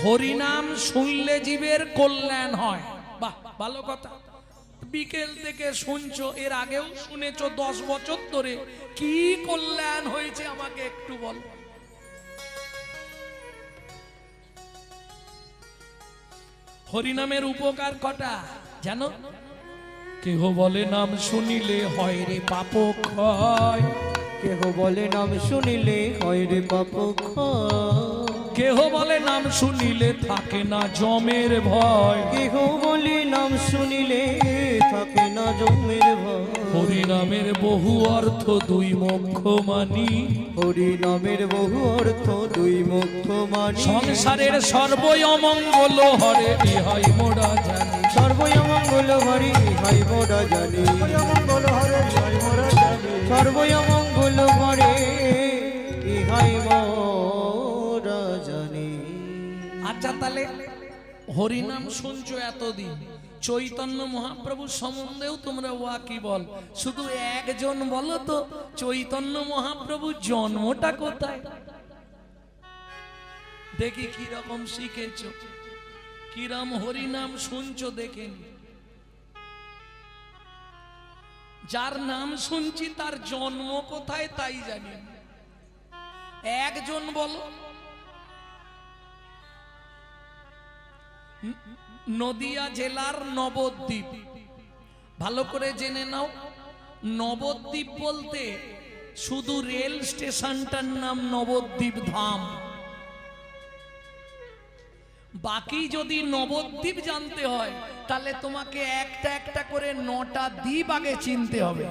হরিনাম শুনলে জীবের কল্যাণ হয়। বাহ, ভালো কথা। বিকেল থেকে শুনছো, এর আগেও শুনেছো 10 বছর ধরে, কি কল্যাণ হয়েছে আমাকে একটু বল। হরিনামের উপকার কটা জানো? কেহ বলে নাম শুনিলে হয় রে পাপ ক্ষয়, কেহ বলে নাম শুনিলে হয় রে পাপ ক্ষয়, কেহ বলে নাম শুনিলে থাকে না যমের ভয়, কেহ বলে নাম শুনিলে থাকে না যমের ভয়। হরিনামের বহু অর্থ দুই মোক্ষ মানি, হরিনামের বহু অর্থ দুই মোক্ষ মানি, সংসারের সর্বই অমঙ্গল হরে ইহাই মোরা জানি, সর্বই অমঙ্গল হরি ইহাই মোরা জানি, সর্বই অমঙ্গল হরে ইহাই মোরা জানি। আচ্ছা, তাহলে হরিনাম শুনছো এতদিন, চৈতন্য মহাপ্রভু সম্বন্ধেও তোমরা ওয়াকি বল, শুধু একজন বলো তো, চৈতন্য মহাপ্রভুর জন্মটা কোথায়? দেখি কিরকম শিখেছ, কিরম হরিনাম শুনছো দেখে। যার নাম শুনছি তার জন্ম কোথায় তাই জানি, একজন বলো। নদিয়া জেলার নবদ্বীপ, ভালো করে জেনে নাও। নবদ্বীপ বলতে শুধু রেল স্টেশনটার নাম নবদ্বীপ ধাম, বাকি যদি নবদ্বীপ জানতে হয় তাহলে তোমাকে একটা একটা করে 9টা দ্বীপ আগে চিনতে হবে।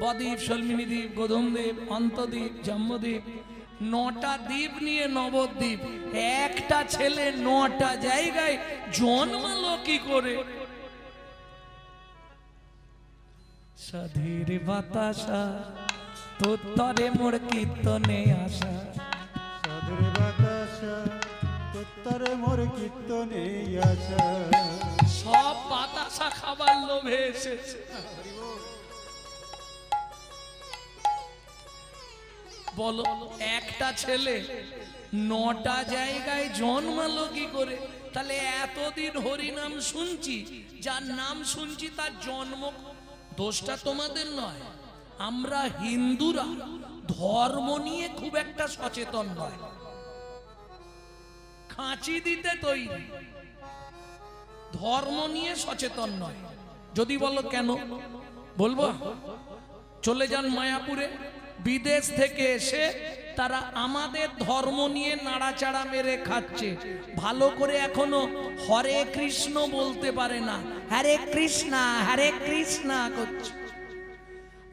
বদ্বীপ, সলমিনী দ্বীপ, গোধূম দ্বীপ, অন্তদ্বীপ, জম্বুদ্বীপ, 9টা দ্বীপ নিয়ে নবদ্বীপ। একটা ছেলে 9টা জায়গায় জন্মালো কি করে? সাধীর বাতাসা তোরে মোর কীর্তনে আসা, সাধুর বাতাসা তোরে মোর কীর্তনে আসা, সব বাতাসা খাবার লোভে এসেছে। বলো, একটা ছেলে 9টা জায়গায় জন্মালো কি করে? তাহলে এতদিন হরিনাম শুনছি, যার নাম শুনছি তার জন্ম, দোষটা তোমাদের নয়। আমরা হিন্দুরা ধর্ম নিয়ে খুব একটা সচেতন নয়, খাঁচি দিতে তৈরি, ধর্ম নিয়ে সচেতন নয়। যদি বলো কেন, বলবো চলে যান মায়াপুরে, বিদেশ থেকে এসে তারা আমাদের ধর্ম নিয়ে নাড়াচাড়া মেরে খাচ্ছে, ভালো করে এখনো হরে কৃষ্ণ বলতে পারে না, হরে কৃষ্ণা হরে কৃষ্ণা করছে।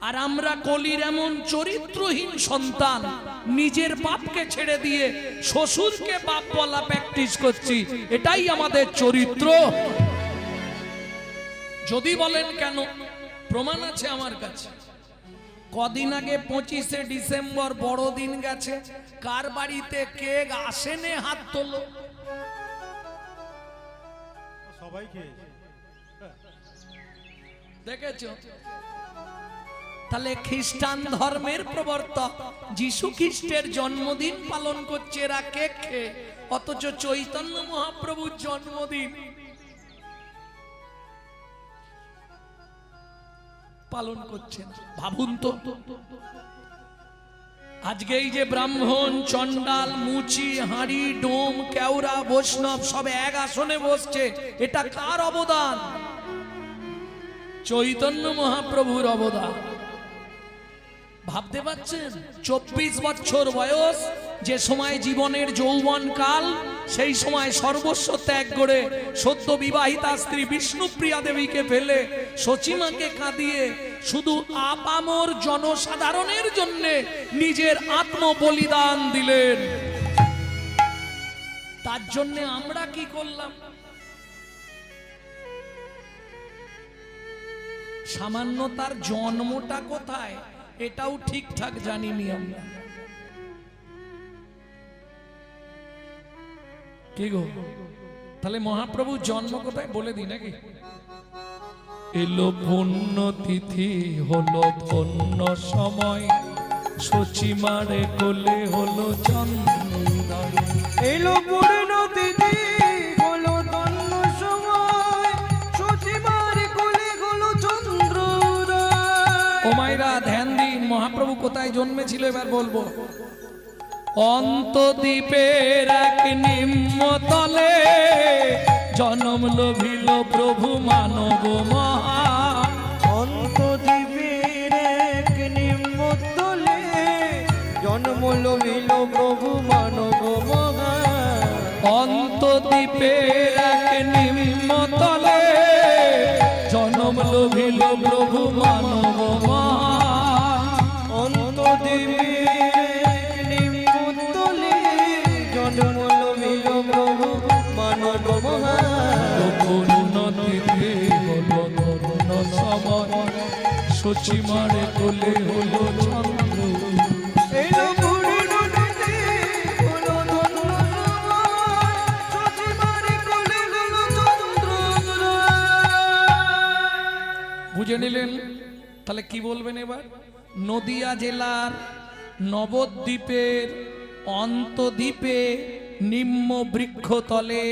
আর আমরা কলির এমন চরিত্রহীন সন্তান, নিজের বাপকে ছেড়ে দিয়ে শ্বশুরকে বাপ বলা প্র্যাকটিস করছি, এটাই আমাদের চরিত্র। যদি বলেন কেন, প্রমাণ আছে আমার কাছে। কদিন আগে 25শে ডিসেম্বর বড়দিন গেছে, কার বাড়িতে কেক আসেনে হাত তোলো? সবাই খেয়েছে, দেখেছো? তাহলে খ্রিস্টান ধর্মের প্রবর্তক যিশু খ্রিস্টের জন্মদিন পালন করছে এরা কেক খেয়ে, অথচ চৈতন্য মহাপ্রভুর জন্মদিন পালন করছেন। ভাবুন তো, আজকে এই যে ব্রাহ্মণ, চন্ডাল, মুচি, হাঁড়ি, ডোম, কেওড়া, বৈষ্ণব সব এক আসনে বসছে, এটা কার অবদান? চৈতন্য মহাপ্রভুর অবদান। ভাবতে পারছেন? 24 বছর বয়স, যে সময় জীবনের যৌবন কাল, সেই সময় সর্বস্ব ত্যাগ করে সদ্য বিবাহিতা স্ত্রী বিষ্ণুপ্রিয়া দেবীকে ফেলে সচিমাকে কাঁদিয়ে শুধু আপামর জনসাধারণের জন্য নিজের আত্ম বলিদান দিলেন। তার জন্য আমরা কি করলাম? সামান্য তার জন্মটা কোথায় এটাও ঠিকঠাক জানিনি আমরা। কি গো, তাহলে মহাপ্রভুর জন্ম কোথায় বলে দিই নাকি? এলো পুণ্য তিথি, হলো ধন্য সময়, সচিমারে কোলে হলো জন্মোদয়। এলো পরিণতি হলো তন্ন সময় সচিবার কোলে হলো চন্দ্র ও মায়েরা ধ্যান দিন, মহাপ্রভু কোথায় জন্মেছিল এবার বলবো। অন্তদ্বীপের এক নিম্নতলে জনম লভিল প্রভু মানব মহা। অন্তদ্বীপের এক নিম্নতলে জন্ম লভিল প্রভু মানব মহা। অন্তদ্বীপের এক নিম্নতলে জনম লভিল প্রভু মানব মহা। অন্তদ্বীপের এক নিম্নতলে জন্ম লভিল প্রভু মানব মহা। নদীতে হলো ধন্য সময় সচিমারে কোলে হলো চন্দ্র। এলো পরিণতি হলো ধন্য সময় সচিবার কোলে হলো চন্দ্র। বুঝে নিলেন? তাহলে কি বলবেন এবার? নদিয়া জেলার নবদ্বীপের অন্তদ্বীপে নিম্ন বৃক্ষতলে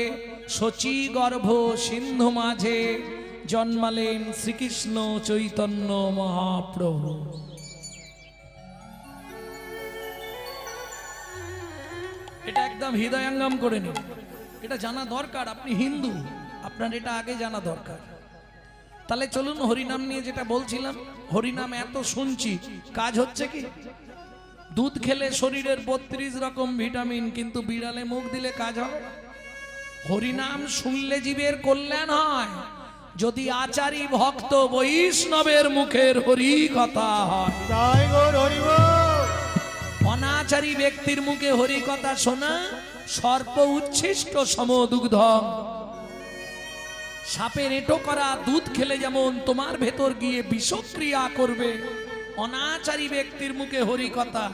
শচীগর্ভ সিন্ধু মাঝে জন্মালেন শ্রীকৃষ্ণ চৈতন্য মহাপ্রভু। এটা একদম হৃদয়ঙ্গম করে নিন, এটা জানা দরকার। আপনি হিন্দু, আপনার এটা আগে জানা দরকার। তাহলে চলুন হরিনাম নিয়ে যেটা বলছিলাম, হরিনাম এত শুনছি, কাজ হচ্ছে কি? দুধ খেলে শরীরের 32 রকম ভিটামিন, কিন্তু বিড়ালে মুখ দিলে কাজ হবে? হরিনাম শুনলে জীবের কল্যাণ হয়। যদি আচারী ভক্ত বৈষ্ণবের মুখের হরি কথা হয়, তাই গো হরি বল। অনাচারী ব্যক্তির মুখে হরি কথা শোনা সর্প উচ্ছিষ্ট সমদুগ্ধ। সাপের এঁটো করা দুধ খেলে যেমন তোমার ভেতর গিয়ে বিষক্রিয়া করবে, অনাচারী ব্যক্তির মুখে হরি কথা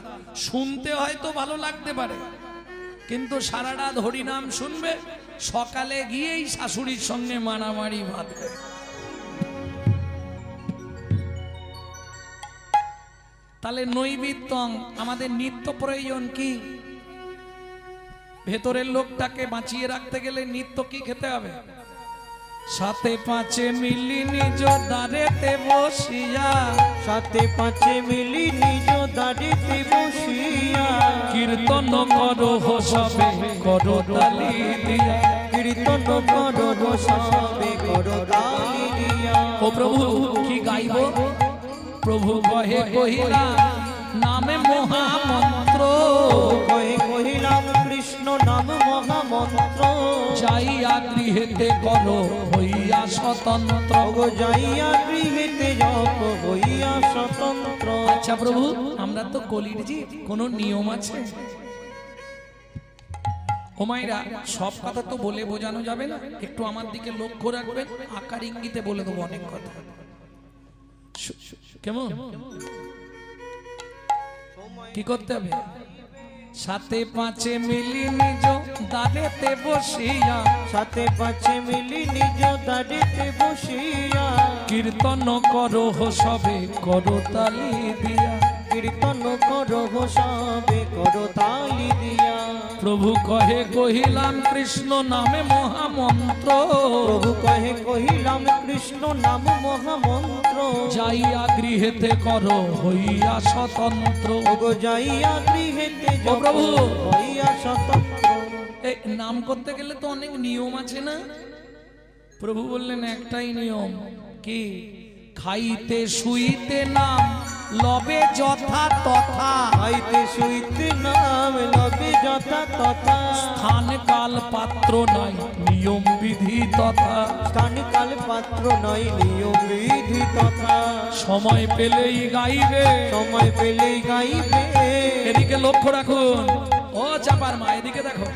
শুনতে হয়তো ভালো লাগতে পারে, কিন্তু সারা রাত হরিনাম শুনবে, সকালে গিয়েই শাশুড়ির সঙ্গে মারামারি বাঁধবে। তাহলে নৈবেদ্যং আমাদের নিত্য প্রয়োজন কি? ভেতরের লোকটাকে বাঁচিয়ে রাখতে গেলে নিত্য কি খেতে হবে? সাথে পাঁচে মিলি নিজ দাঁড়েতে বসিয়া, সাথে পাঁচে মিলি নিজ দাঁড়িতে বসিয়া কীর্তন করো সবে করো তালি দিয়া। কীর্তন করো সবে করো তালি দিয়া। ও প্রভু কি গাইব? প্রভু কহে কহিলা নামে মহামন্ত্র, কহে কহিলাম কৃষ্ণ নাম মহামন্ত্র। যাইয়া গৃহেতে করো হইয়া স্বতন্ত্র। গো যাইয়া গৃহেতে জপ হইয়া স্বতন্ত্র। আচ্ছা প্রভু, আমরা তো কলির জীব, কোনো নিয়ম আছে? ও মায়েরা, সব কথা তো বলে বোঝানো যাবে না, একটু আমার দিকে লক্ষ্য রাখবেন, আকার ইঙ্গিতে বলে দেবো অনেক কথা। কেমন কি করতে হবে? সাথে পাঁচে মিলি নিজ দাঁড়েতে বসিয়া, সাথে পাঁচে মিলি নিজ দাঁড়িতে বসিয়া কীর্তন করো সবে করো তালি দিয়া। কীর্তন করো সবে করো তালি দিয়া। প্রভু কহে কহিলাম কৃষ্ণ নামে মহামন্ত্র, প্রভু কহে কহিলাম কৃষ্ণ নাম মহামন্ত্র। যাইয়া গৃহেতে করো হইয়া স্বতন্ত্র। গো যাইয়া গৃহেতে ও প্রভু, হইয়া স্বতন্ত্র। এই নাম করতে গেলে তো অনেক নিয়ম আছে না? প্রভু বললেন একটাই নিয়ম, কি? খাইতে শুইতে নাম লবে যথা তথা। খাইতে শুইতে নাম লবে যথা তথা। স্থান কাল পাত্র নাই নিয়ম বিধি তথা। স্থান কাল পাত্র নয় নিয়ম বিধি তথা। সময় পেলেই গাইবে, সময় পেলেই গাইবে। এদিকে লক্ষ্য রাখুন। ও চাপার মা, এদিকে দেখো।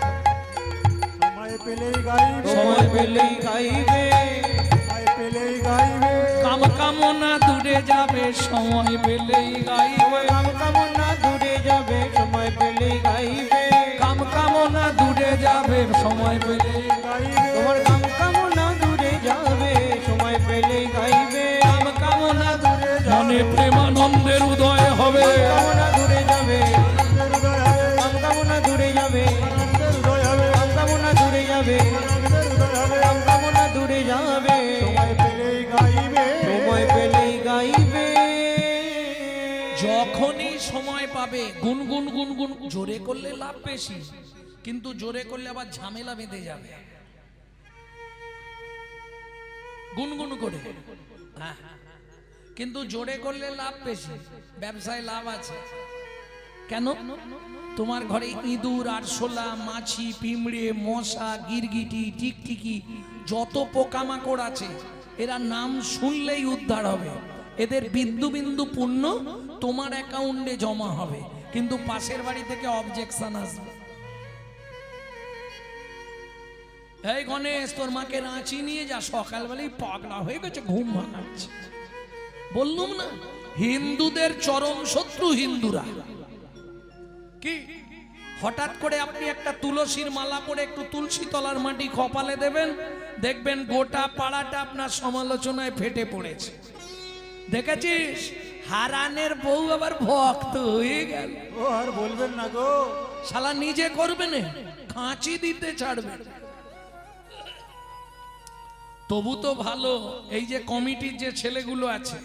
সময় পেলেই গাইবে, সময় পেলেই গাইবে। সময় পেলেই গাইবে। কাম কামনা দূরে যাবে, সময় পেলেই গাইবে। কাম কামনা দূরে যাবে, সময় পেলেই গাইবে। কাম কামনা দূরে যাবে, সময় পেলেই গাইবে। তোমার কাম কামনা দূরে যাবে, সময় পেলেই গাইবে। কাম কামনা দূরে মনে প্রেমানন্দের উদয় হবে। কামনা দূরে যাবে, আনন্দের উদয় হবে, কাম কামনা দূরে যাবে। আনন্দের উদয় হবে। গুনগুন গুনগুন জোরে করলে লাভ বেশি, কিন্তু জোরে করলে আবার ঝামেলা বেঁধে যাবে। গুনগুন করে, হ্যাঁ, কিন্তু জোরে করলে লাভ বেশি, ব্যবসায় লাভ আছে। কেন? তোমার ঘরে ইঁদুর, আরশোলা, মাছি, পিঁমড়ে, মশা, গিরগিটি, টিকটিকি, যত পোকামাকড় আছে, এরা নাম শুনলেই উদ্ধার হবে। এদের বিন্দু বিন্দু পুণ্য তোমার অ্যাকাউন্টে জমা হবে, কিন্তু পাশের বাড়ি থেকে অবজেকশন আসবে। এই গণেশ, তোর মাকে রাঁচি নিয়ে যা, সকালবেলায় পাগলা হয়ে গেছে, ঘুম ভাঙাচ্ছে। বললুম না, হিন্দুদের চরম শত্রু হিন্দুরা। কি হঠাৎ করে আপনি একটা তুলসীর মালা পরে একটু তুলসী তলার মাটি কপালে দেবেন, দেখবেন গোটা পাড়াটা আপনার সমালোচনায় ফেটে পড়েছে। দেখেছিস, হারানের বউ আবার ভক্ত হয়ে গেল। ও আর বলবেন না গো, শালা নিজে করবে না, খাঁচি দিতে ছাড়বে। তবু তো ভালো, এই যে কমিটির যে ছেলেগুলো আছে,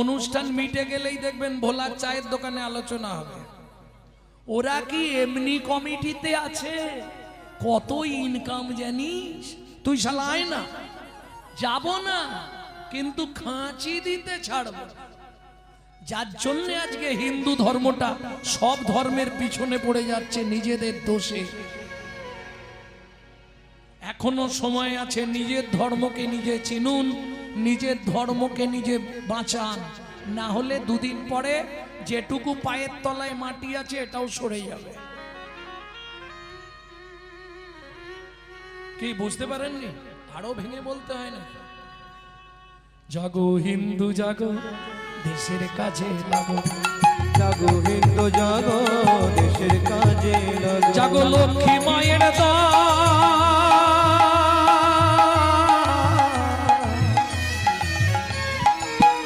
অনুষ্ঠান মিটে গেলেই দেখবেন ভোলার চায়ের দোকানে আলোচনা হবে। ওরা কি এমনি কমিটিতে আছে? কত ইনকাম জানিস তুই? শালা আয় না, যাব না, কিন্তু খাঁচি দিতে ছাড়ব। যার জন্য আজকে হিন্দু ধর্মটা সব ধর্মের পিছনে পড়ে যাচ্ছে নিজেদের দোষে। এখনো সময় আছে, নিজের ধর্মকে নিজে চিনুন, নিজের ধর্মকে নিজে বাঁচান, না হলে দুদিন পরে যেটুকু পায়ের তলায় মাটি আছে এটাও সরে যাবে। কি বুঝতে পারেননি? আরো ভেঙে বলতে হয় না? জাগো হিন্দু জাগো, দেশের কাজে লাগো। জাগো হিন্দু জাগো, দেশের কাজে লাগো। জাগো লক্ষ্মী মায়ের দা,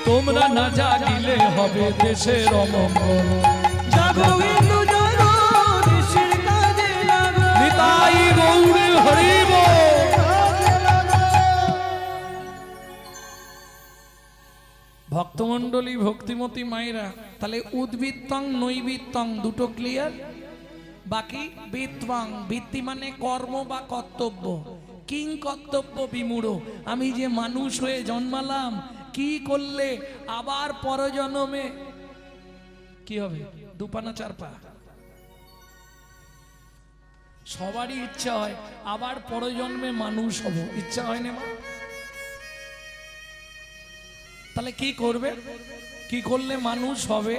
তোমরা না জাগিলে হবে দেশের অমঙ্গল। জাগো হিন্দু জাগো, দেশের কাজে লাগো। নিতাই গৌরে হরি বল। ভক্তমণ্ডলী, ভক্তিমতী মায়েরা, তাহলে উদ্বৃত্তং নৈবৃত্তং দুটো ক্লিয়ার। বাকি বৃত্তং, বৃত্তি মানে কর্ম বা কর্তব্য। কিং কর্তব্য বিমূঢ়, আমি যে মানুষ হয়ে জন্মালাম, কি করলে আবার পরজন্মে কি হবে? দুপানা চার পা। সবারই ইচ্ছা হয় আবার পরজন্মে মানুষ হব, ইচ্ছা হয় না? তাহলে কি করবে? কি করলে মানুষ হবে?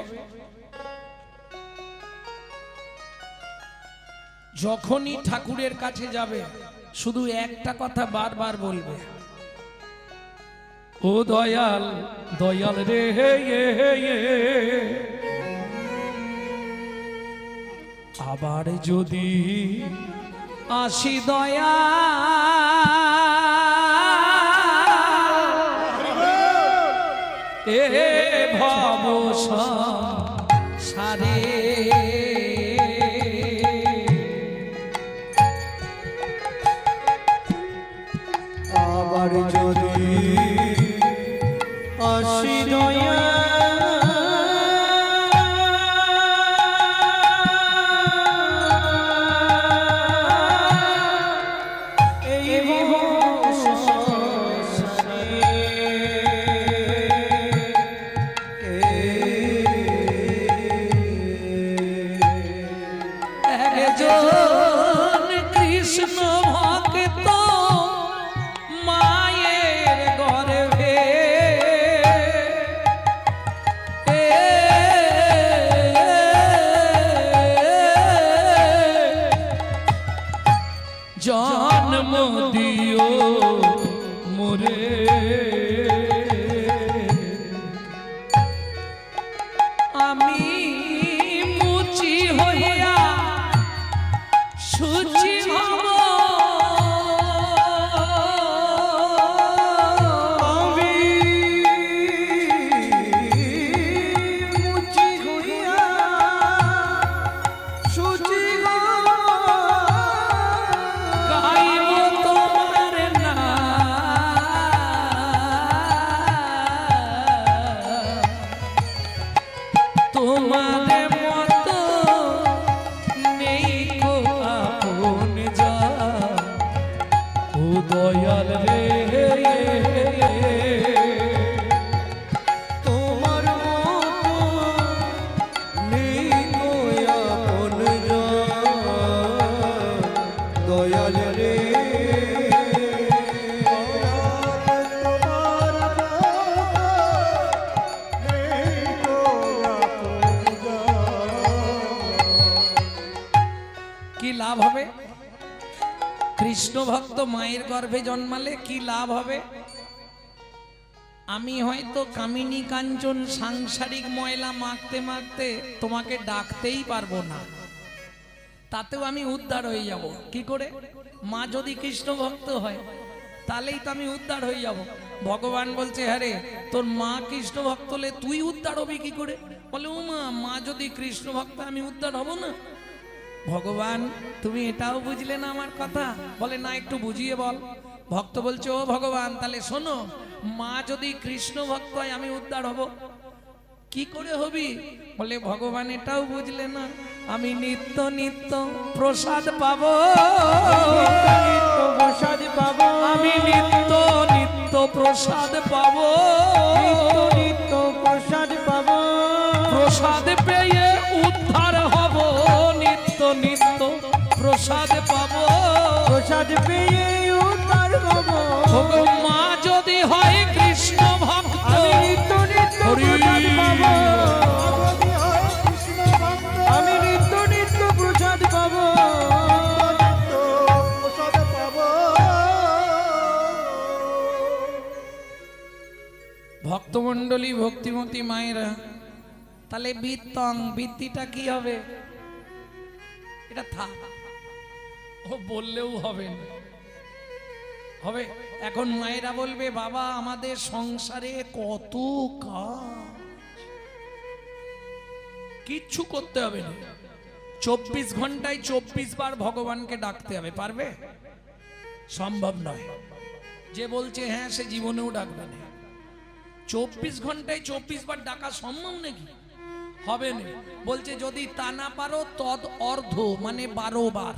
যখনই ঠাকুরের কাছে যাবে, শুধু একটা কথা বারবার বলবে, ও দয়াল, দয়াল রে হে হে। আবার যদি আসি দয়া, এ ভব সারে, আবার যদি আসি দয়া, কৃষ্ণ ভক্ত মায়ের গর্ভে, জন্ম দিও মোরে, আমি মুচি হইয়া সুচি হব, আমি মুচি হইয়া সুচি হব, গাইব তোমার নাম। দয়াল রে তোমার নেই তো পূজা। কি লাভ হবে? কৃষ্ণ ভক্ত মায়ের গর্ভে জন্মালে কি লাভ হবে? আমি হয়তো কামিনী কাঞ্চন সাংসারিক ময়লা মাখতে মাখতে তোমাকে ডাকতেই পারবো না, তাতেও আমি উদ্ধার হয়ে যাব। কি করে? মা যদি কৃষ্ণ ভক্ত হয় তাহলেই তো আমি উদ্ধার হয়ে যাব। ভগবান বলছে, হ্যাঁ রে, তোর মা কৃষ্ণ ভক্ত হলে তুই উদ্ধার হবি কি করে? বলে, ও মা, মা যদি কৃষ্ণ ভক্ত আমি উদ্ধার হব না? ভগবান, তুমি এটাও বুঝলে না আমার কথা? বলে, না, একটু বুঝিয়ে বল। ভক্ত বলছে, ও ভগবান, তাহলে শোনো, মা যদি কৃষ্ণ ভক্ত হয় আমি উদ্ধার হব। কি করে হবি? বলে, ভগবান এটাও বুঝলে না, আমি নিত্য নিত্য প্রসাদ পাবো, নিত্য প্রসাদ পাবো, আমি নিত্য নিত্য প্রসাদ পাবো, নিত্য নিত্য প্রসাদ পাবো, প্রসাদ পেয়ে উদ্ধার হব, নিত্য নিত্য প্রসাদ পাবো, প্রসাদ পেয়ে উদ্ধার পাবো। ওগো মা যদি হয় কৃষ্ণ ভক্ত, আমি নিত্য নিত্য প্রসাদ পাবো, যদি হয় কৃষ্ণ ভক্ত, আমি নিত্য নিত্য প্রসাদ পাবো। নিত্য প্রসাদ পাবো। ভক্তমণ্ডলী, ভক্তিমতী মায়েরা, তাহলে বৃত্তং, বৃত্তিটা কি হবে? এটা থাক, ও বললেও হবে না, হবে। এখন মায়েরা বলবে, বাবা আমাদের সংসারে কত কাজ, কিচ্ছু করতে হবে না, 24 ঘন্টায় 24 বার ভগবানকে ডাকতে হবে। পারবে? সম্ভব নয়। যে বলছে হ্যাঁ, সে জীবনেও ডাকবে না। 24 ঘন্টায় 24 বার ডাকা সম্ভব নাকি? হবে না। বলছে যদি তা না পারো তদ অর্ধ, মানে 12 বার।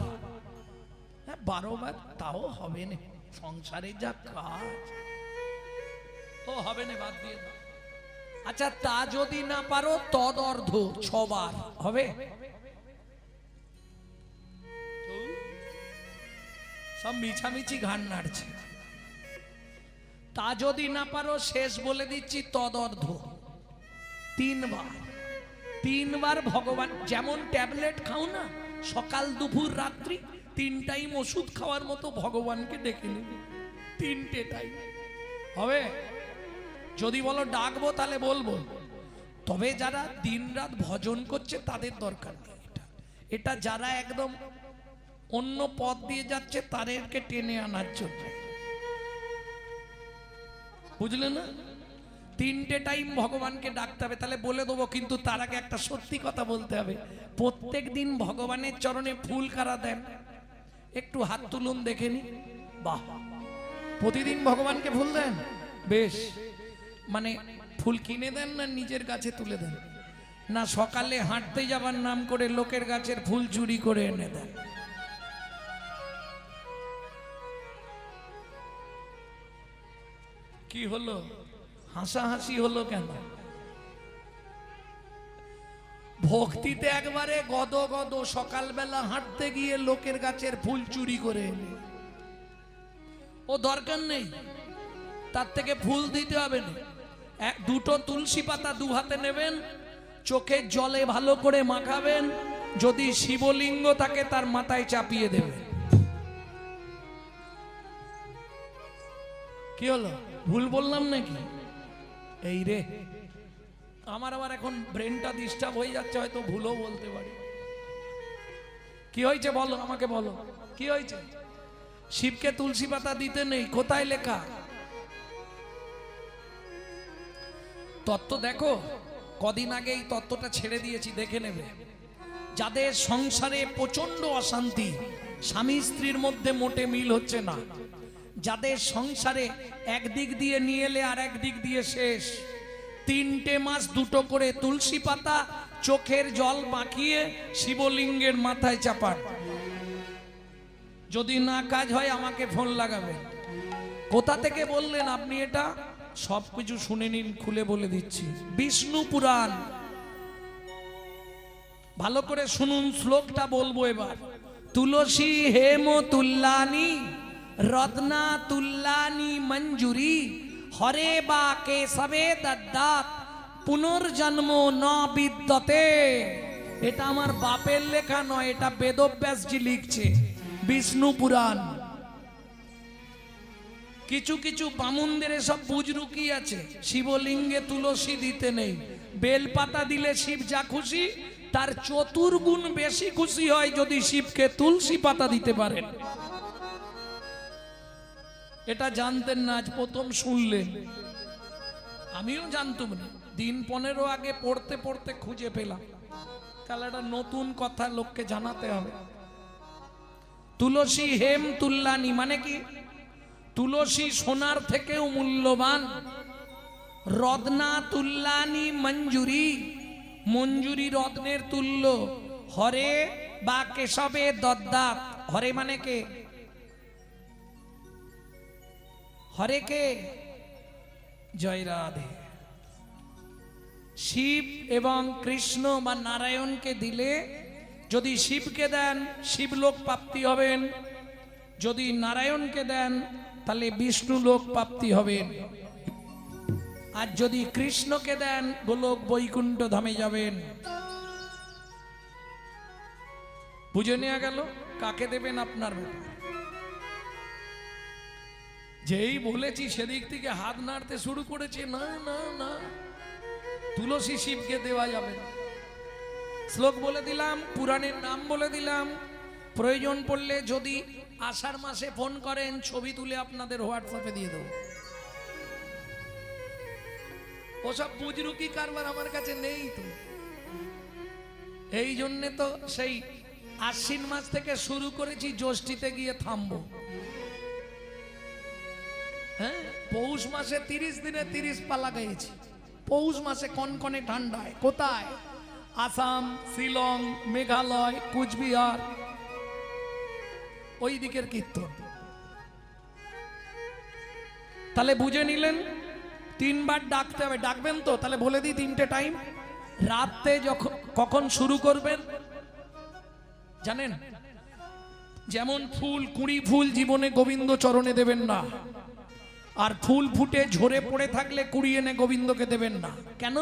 হ্যাঁ, 12 বার তাও হবে না, সংসারে যা কাজ, তো হবে না, বাদ দিয়ে দাও। আচ্ছা, তা যদি না পারো তদ অর্ধ, 6 বার হবে? সব মিছামিছি ঘান নাড়ছে। তা যদি না পারো, শেষ বলে দিচ্ছি, তদ অর্ধ, 3 বার। 3 বার ভগবান, যেমন ট্যাবলেট খাও না, সকাল দুপুর রাত্রি 3 টাইম ওষুধ খাওয়ার মতো ভগবানকে ডেকে নেবে, 3টে টাইম। হবে? যদি বলো ডাকবো তাহলে বলবো, তবে যারা দিন রাত ভজন করছে তাদের দরকার নেই। এটা যারা একদম অন্য পথ দিয়ে যাচ্ছে তাদেরকে টেনে আনার জন্য, বুঝলে না? 3টে টাইম ভগবানকে ডাকতে হবে। তাহলে বলে দেবো, কিন্তু তার আগে একটা সত্যি কথা বলতে হবে। প্রত্যেক দিন ভগবানের চরণে ফুল কারা দেন? একটু হাত তুলুন দেখে নি। বাহ, প্রতিদিন ভগবানকে ফুল দেন? বেশ, মানে ফুল কিনে দেন না নিজের গাছে তুলে দেন? না, সকালে হাঁটতে যাবার নাম করে লোকের গাছের ফুল চুরি করে এনে দেন? কি হলো? হাসাহাসি হলো কেন? ভক্তিতে একবারে গদ গদ, সকালবেলা হাঁটতে গিয়ে লোকের গাছের ফুল চুরি করে এনে, ও দরকার নেই, তার থেকে ফুল দিতে হবে না। 2টো তুলসী পাতা 2 হাতে নেবেন, চোখের জলে ভালো করে মাখাবেন, যদি শিবলিঙ্গ থাকে তার মাথায় চাপিয়ে দেবেন। কি হলো? ভুল বললাম নাকি? এই রে, আমার আবার এখন ব্রেনটা ডিস্টার্ব হয়ে যাচ্ছে, হয়তো ভুলও বলতে পারি। কি হয়েছে বলো, আমাকে বলো, কি হয়েছে? শিবকে তুলসী পাতা দিতে নেই, কোথায় লেখা? তত্ত্ব দেখো, কদিন আগে এই তত্ত্বটা ছেড়ে দিয়েছি, দেখে নেবে। যাদের সংসারে প্রচন্ড অশান্তি, স্বামী স্ত্রীর মধ্যে মোটে মিল হচ্ছে না, যাদের সংসারে একদিক দিয়ে নিয়ে এলে আর একদিক দিয়ে শেষ, 3টে মাস 2টো করে তুলসী পাতা চোখের জল মাখিয়ে শিবলিঙ্গের মাথায় চাপান। যদি না কাজ হয় আমাকে ফোন লাগাবেন। কোথা থেকে বললেন আপনি এটা? সবকিছু শুনে নিন, খুলে বলে দিচ্ছি। বিষ্ণু পুরাণ, ভালো করে শুনুন, শ্লোকটা বলবো এবার। তুলসী হেম তুল্লানি রত্না তুল্লানি মঞ্জুরি হরে বা কেশবে দদ্দাত পুনর্জন্ম ন বিদ্যতে। এটা আমার বাপের লেখা নয়, এটা বেদব্যাসজি লিখছে, বিষ্ণু পুরাণ। কিছু কিছু বামুনদের সব বুজরুকি আছে, শিবলিঙ্গে তুলসী দিতে নেই, বেলপাতা দিলে শিব যা খুশি তার চতুর্গুণ বেশি খুশি হয় যদি শিবকে তুলসী পাতা দিতে পারেন। এটা জানতেন না, আজ প্রথম শুনলেন। আমিও জানতাম না, দিন 15 আগে পড়তে পড়তে খুঁজে পেলাম। তাহলে একটা নতুন কথা লোককে জানাতে হবে। তুলসী হেম তুল্লানি মানে কি? তুলসী সোনার থেকেও মূল্যবান। রত্না তুল্লানি মঞ্জুরি, মঞ্জুরি রত্নের তুল্য। হরে বা কেশবে দদ্দাত, হরে মানে কে? হরে কে? জয় রাধে। শিব এবং কৃষ্ণ বা নারায়ণকে দিলে, যদি শিবকে দেন শিবলোক প্রাপ্তি হবেন, যদি নারায়ণকে দেন তাহলে বিষ্ণু লোক প্রাপ্তি হবেন, আর যদি কৃষ্ণকে দেন গোলক বৈকুণ্ঠ ধামে যাবেন। বুঝে নেওয়া গেল কাকে দেবেন আপনার ব্যাপার। যেই বলেছি সেদিক থেকে হাত নাড়তে শুরু করেছে, না না না, তুলসী শিবকে দেওয়া যাবে না। শ্লোক বলে দিলাম, পুরাণের নাম বলে দিলাম। প্রয়োজন পড়লে যদি আষাঢ় মাসে ফোন করেন ছবি তুলে আপনাদের হোয়াটসঅ্যাপে দিয়ে দেবো। ওসব বুজরুকি কারবার আমার কাছে নেই তো। এই জন্যে তো সেই আশ্বিন মাস থেকে শুরু করেছি, জ্যৈষ্ঠীতে গিয়ে থামবো। হ্যাঁ, পৌষ মাসে 30 দিনে 30 পালা গেছি। পৌষ মাসে কনকনে ঠান্ডায় কোথায়? আসাম, শিলং, মেঘালয়, কুচবিহার, ওই দিকের কীর্তন। তাহলে বুঝে নিলেন 3 বার ডাকতে হবে। ডাকবেন তো? তাহলে বলে দিই 3টে টাইম। রাতে যখন কখন শুরু করবেন জানেন? যেমন ফুল, কুঁড়ি ফুল জীবনে গোবিন্দ চরণে দেবেন না, আর ফুল ফুটে ঝরে পড়ে থাকলে কুড়ি এনে গোবিন্দকে দেবেন না। কেন?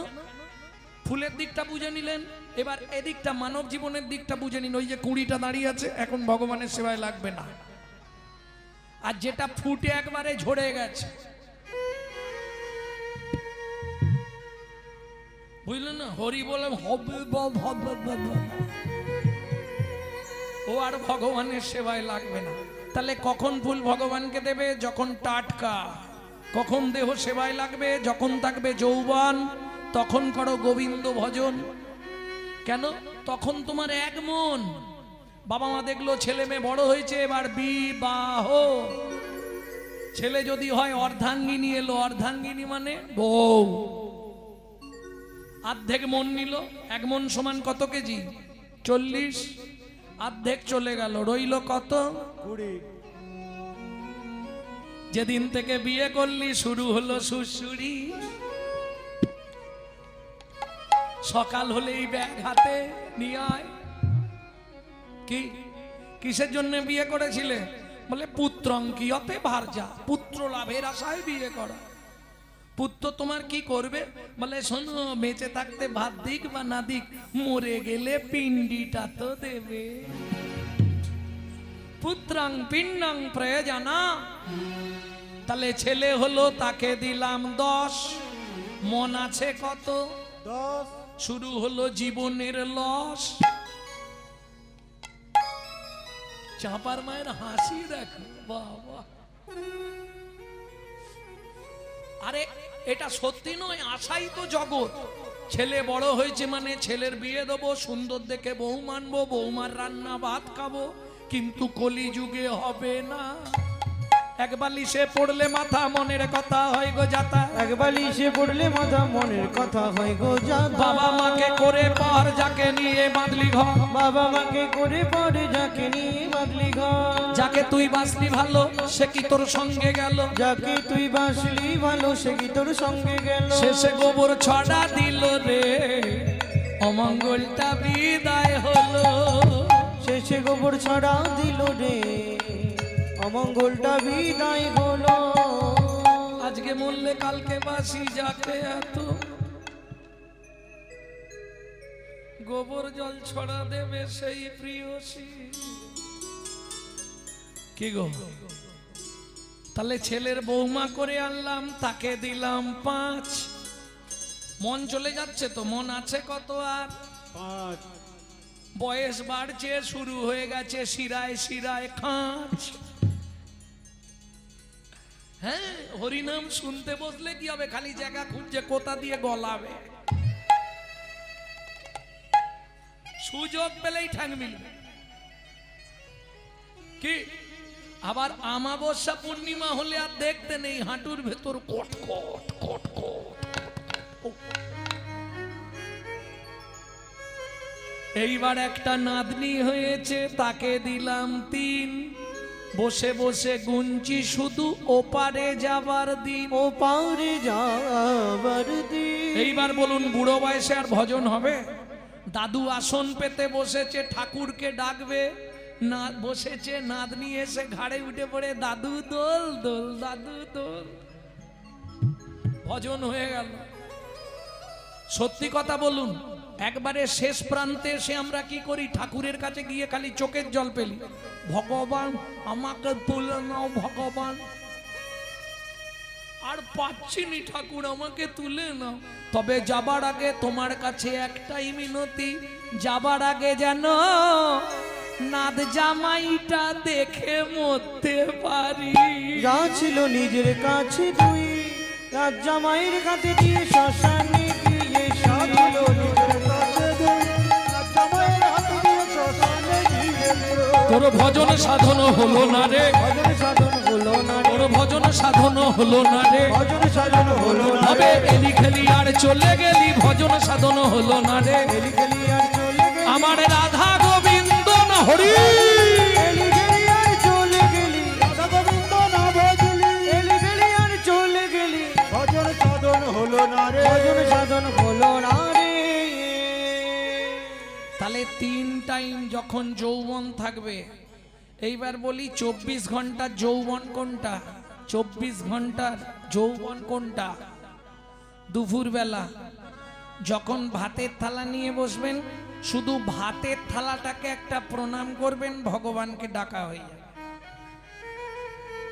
ফুলের দিকটা বুঝে নিলেন, এবার এদিকটা মানব জীবনের দিকটা বুঝে নিন। ওই যে কুড়িটা দাঁড়িয়ে আছে, এখন ভগবানের সেবায় লাগবে না। আর যেটা ফুটে একবারে ঝরে গেছে, বুঝলেন না? হরি বলে হবে, ও আর ভগবানের সেবায় লাগবে না। তাহলে কখন ফুল ভগবানকে দেবে? যখন টাটকা। কখন দেহ সেবায় লাগবে? যখন থাকবে যৌবন, তখন করো গোবিন্দ ভজন। কেন? তখন তোমার এক মন। বাবা মা দেখলো ছেলে মেয়ে বড় হয়েছে, এবার বিবাহ। ছেলে যদি হয় অর্ধাঙ্গিনী এলো, অর্ধাঙ্গিনী মানে বউ। অর্ধেক মন নিল, 1 মন সমান কত কেজি? 40। অর্ধেক চলে গেল, রইল কত? 20। যেদিন থেকে বিয়ে করলি শুরু হলো সুসুরি। সকাল হলেই ব্যাগ হাতে নিয়ে আয়। কি কিসের জন্য বিয়ে করেছিলে? বলে পুত্রঙ্কিয়তে ভার্যা, পুত্র লাভের আশায় বিয়ে করা। পুত্র তোমার কি করবে? বলে শোনো, বেঁচে থাকতে ভাত দিক বা না দিক, মরে গেলে পিণ্ডিটা তো দেবে। পুত্রাং পিণ্ডং প্রয়োজনা। তাহলে ছেলে হলো, তাকে দিলাম 10। মন আছে কত? 10। শুরু হলো জীবনের লস। চাপার মায়ের হাসি দেখো বাবা। আরে এটা সত্যি নয়, আশাই তো জগৎ। ছেলে বড় হয়েছে মানে ছেলের বিয়ে দেবো, সুন্দর দেখে বউ মানবো, বৌমার রান্না ভাত খাবো। কিন্তু কলিযুগে হবে না। এক বালিশে পড়লে মাথা, মনের কথা হয় গো যাতা। এক বালিশে পড়লে মাথা, মনের কথা হয় গো যাতা। বাবা মাকে করে পর, যাকে নিয়ে বাঁধলি ঘর। বাবা মাকে করে পরে, যাকে নিয়ে বাঁধলি ঘর। যাকে তুই বাঁচলি ভালো, সে কি তোর সঙ্গে গেল? যাকে তুই বাঁচলি ভালো, সে কি তোর সঙ্গে গেল? শেষে গোবর ছড়া দিল রে, অমঙ্গলটা বিদায় হলো। শেষে গোবর ছড়া দিল রে, অমঙ্গলটা বিদায় হলো। আজকে মরলে কালকে বাসি, যাকে এত গোবর জল ছড়া দেবে সেই প্রিয়সী। কি গো, তাহলে ছেলের বৌমা করে আনলাম, তাকে দিলাম 5। মন চলে যাচ্ছে তো, মন আছে কত আর? 5। বয়স বাড়ছে, শুরু হয়ে গেছে শিরায় শিরায় খাঁচ। হ্যাঁ, হরিনাম শুনতে বসলে কি হবে, খালি জায়গা খুঁজছে কোথা দিয়ে গলাবে। সুযোগ পেলেই ঠ্যাং মিলবে। কি আবার আমাবস্যা পূর্ণিমা হলে আর দেখতে নেই, হাঁটুর ভেতর কট কট কট কট। এইবার একটা নাতনি হয়েছে, তাকে দিলাম 3। বসে বসে গুনছি শুধু ওপারে যাবার দিন। ও পারে যাবার দিন। এইবার বলুন, বুড়ো বয়সে আর ভজন হবে? দাদু আসন পেতে বসেছে, ঠাকুরকে ডাকবে, না বসেছে, নাতনি এসে ঘাড়ে উঠে পড়ে দাদু দোল দোল, দাদু দোল, ভজন হয়ে গেল। সত্যি কথা বলুন, একবারে শেষ প্রান্তে এসে আমরা কি করি, ঠাকুরের কাছে গিয়ে খালি চোখের জল পেলি, ভগবান আমাকে তুলে নাও, ভগবান আর পাচ্ছি নি, ঠাকুর আমাকে তুলে নাও। তবে যাবার আগে তোমার কাছে একটাই মিনতি, যাবার আগে যেন নাদ জামাইটা দেখে মরতে পারি। যা ছিল নিজের কাছে তুই, রাত জামাইয়ের কাছে দিয়ে শ্মশানে গিয়ে ছিল নিজের কাছে দুই, আর জামাইয়ের হাতে দিয়ে শ্মশানে গিয়েছিল। তোর ভজন সাধন হলো না রে, ভজন সাধন হলো না রে, তোর ভজন সাধন হলো না রে। ভজন সাধন হলো না তবে রে, এলি খেলি আর চলে গেলি, ভজন সাধন হলো না রে। এলি গেলি আর চলে গেলি, আমার রাধা গোবিন্দ না হরি, এলি গেলি আর চলে গেলি, রাধা গোবিন্দ না ভজলি, এলি গেলি আর চলে গেলি, ভজন সাধন হলো না রে। ভজন সাধন হলো না রে। তাহলে 3 টাইম যখন যৌবন থাকবে, এইবার বলি 24 ঘন্টার যৌবন কোনটা? 24 ঘন্টার যৌবন কোনটা? দুপুর বেলা যখন ভাতের থালা নিয়ে বসবেন, শুধু ভাতের থালাটাকে একটা প্রণাম করবেন, ভগবানকে ডাকা হয়ে যাবে।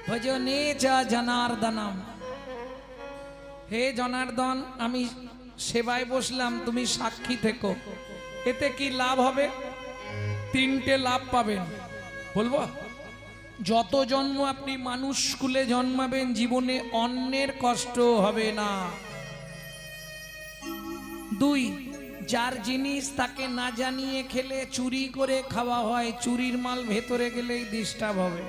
ভজনে যা জনার্দনম, হে জনার্দন আমি সেবায় বসলাম, তুমি সাক্ষী থেকো। এতে কি লাভ হবে? 3টে লাভ পাবেন, বলবো। যত জন্ম আপনি মানুষ কুলে জন্মাবেন, জীবনে অন্যের কষ্ট হবে না। 2, যার জিনিস তাকে না জানিয়ে খেলে চুরি করে খাওয়া হয়, চুরির মাল ভেতরে গেলেই ডিস্টার্ব হবে।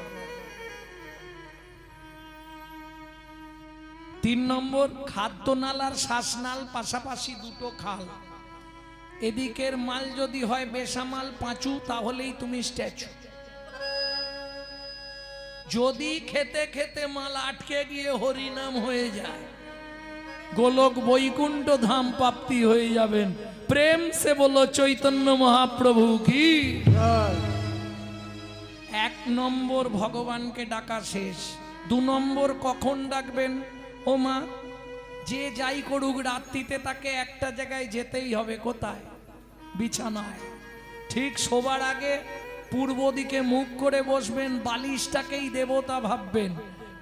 3 নম্বর, খাদ্যনাল আর শ্বাসনাল পাশাপাশি দুটো খাল। এদিকের মাল যদি হয় বেসামাল পাঁচু, তাহলেই তুমি স্ট্যাচু। যদি খেতে খেতে মাল আটকে গিয়ে হরিনাম হয়ে যায়, গোলক বৈকুণ্ঠ ধাম প্রাপ্তি হয়ে যাবেন। প্রেম সে বলো চৈতন্য মহাপ্রভু কি। 1 নম্বর ভগবানকে ডাকা শেষ। 2 নম্বর কখন ডাকবেন? ও মা, যে যাই করুক রাত্রিতে তাকে একটা জায়গায় যেতেই হবে। কোথায়? বিছানায়। ঠিক শোবার আগে পূর্ব দিকে মুখ করে বসবেন, বালিশটাকেই দেবতা ভাববেন,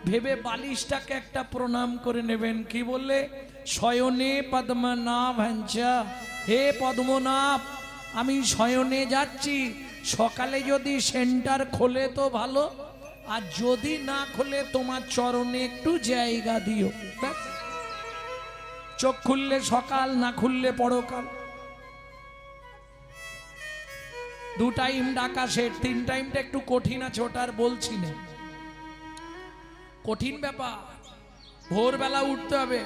ভেবে বালিশটাকে একটা প্রণাম করে নেবেন। কি বললে? শয়নে পদ্মনাভ, হে পদ্মনাভ আমি শয়নে যাচ্ছি, সকালে যদি সেন্টার খোলে তো ভালো, আর যদি না খোলে তোমার চরণে একটু জায়গা দিও। ব্যাস। চোখ খুললে সকাল, না খুললে পরকাল। 2 টাইম ডাকা সেট। 3 টাইমটা একটু কঠিন আছে, ওটা আর বলছি না, কঠিন ব্যাপার। ভোরবেলা উঠতে হবে।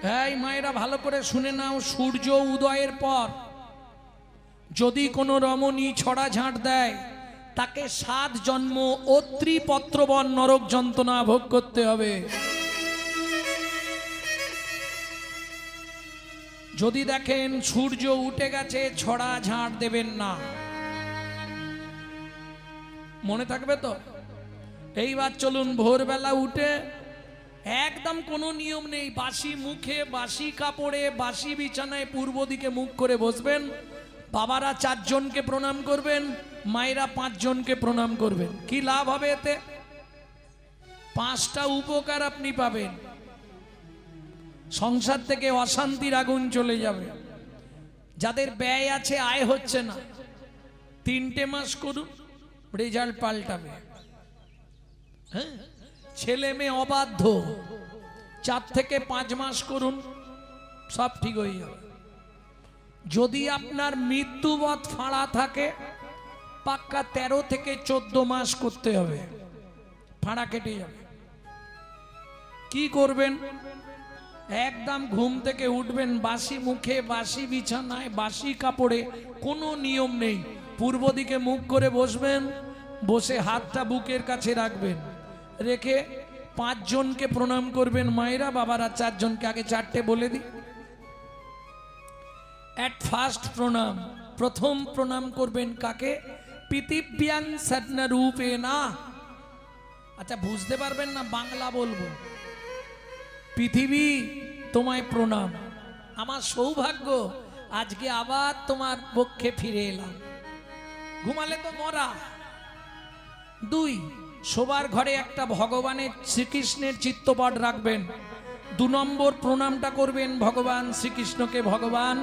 হ্যাঁ মায়েরা ভালো করে শুনে নাও, সূর্য উদয়ের পর যদি কোনো রমণী ছড়া ঝাঁট দেয়, তাকে 7 জন্ম অত্রি পত্রবন নরক যন্ত্রণা ভোগ করতে হবে। যদি দেখেন সূর্য উঠে গেছে, ছড়া ঝাঁট দেবেন না। মনে থাকবে তো? এইবার চলুন ভোরবেলা উঠে, একদম কোনো নিয়ম নেই, বাসি মুখে বাসি কাপড়ে বাসি বিছানায় পূর্ব দিকে মুখ করে বসবেন। বাবারা 4 জনকে প্রণাম করবেন, মায়েরা 5 জনকে প্রণাম করবেন। কি লাভ হবে এতে? 5টা উপকার আপনি পাবেন। সংসার থেকে অশান্তির আগুন চলে যাবে। যাদের ব্যয় আছে, আয় হচ্ছে না, 3টে মাস করুন, রেজাল্ট পাল্টাবে। হ্যাঁ, ছেলে মেয়ে অবাধ্য, 4 থেকে 5 মাস করুন, সব ঠিক হয়ে যাবে। যদি আপনার মৃত্যুবৎ ফাঁড়া থাকে, পাক্কা 13 থেকে 14 মাস করতে হবে, ফাঁড়া কেটে যাবে। কি করবেন? একদম ঘুম থেকে উঠবেন, বাসি মুখে বাসি বিছানায় বাসি কাপড়ে, কোনো নিয়ম নেই, পূর্ব দিকে মুখ করে বসবেন, বসে হাতটা বুকের কাছে রাখবেন, রেখে 5 জনকে প্রণাম করবেন মায়েরা, বাবারা 4 জনকে। আগে 4টে বলে দিই। এট ফার্স্ট প্রণাম, প্রথম প্রণাম করবেন কাকে? পৃথিব্যাং সদনা রূপে না। আচ্ছা, বুঝতে পারবেন না, বাংলা বলবো। পৃথিবী তোমায় প্রণাম, আমার সৌভাগ্য আজকে আবার তোমার পক্ষে ফিরে এলাম, ঘুমালে তো মরা। 2, শোবার ঘরে একটা ভগবানের শ্রীকৃষ্ণের চিত্তপট রাখবেন। 2 নম্বর প্রণামটা করবেন ভগবান শ্রীকৃষ্ণকে, ভগবান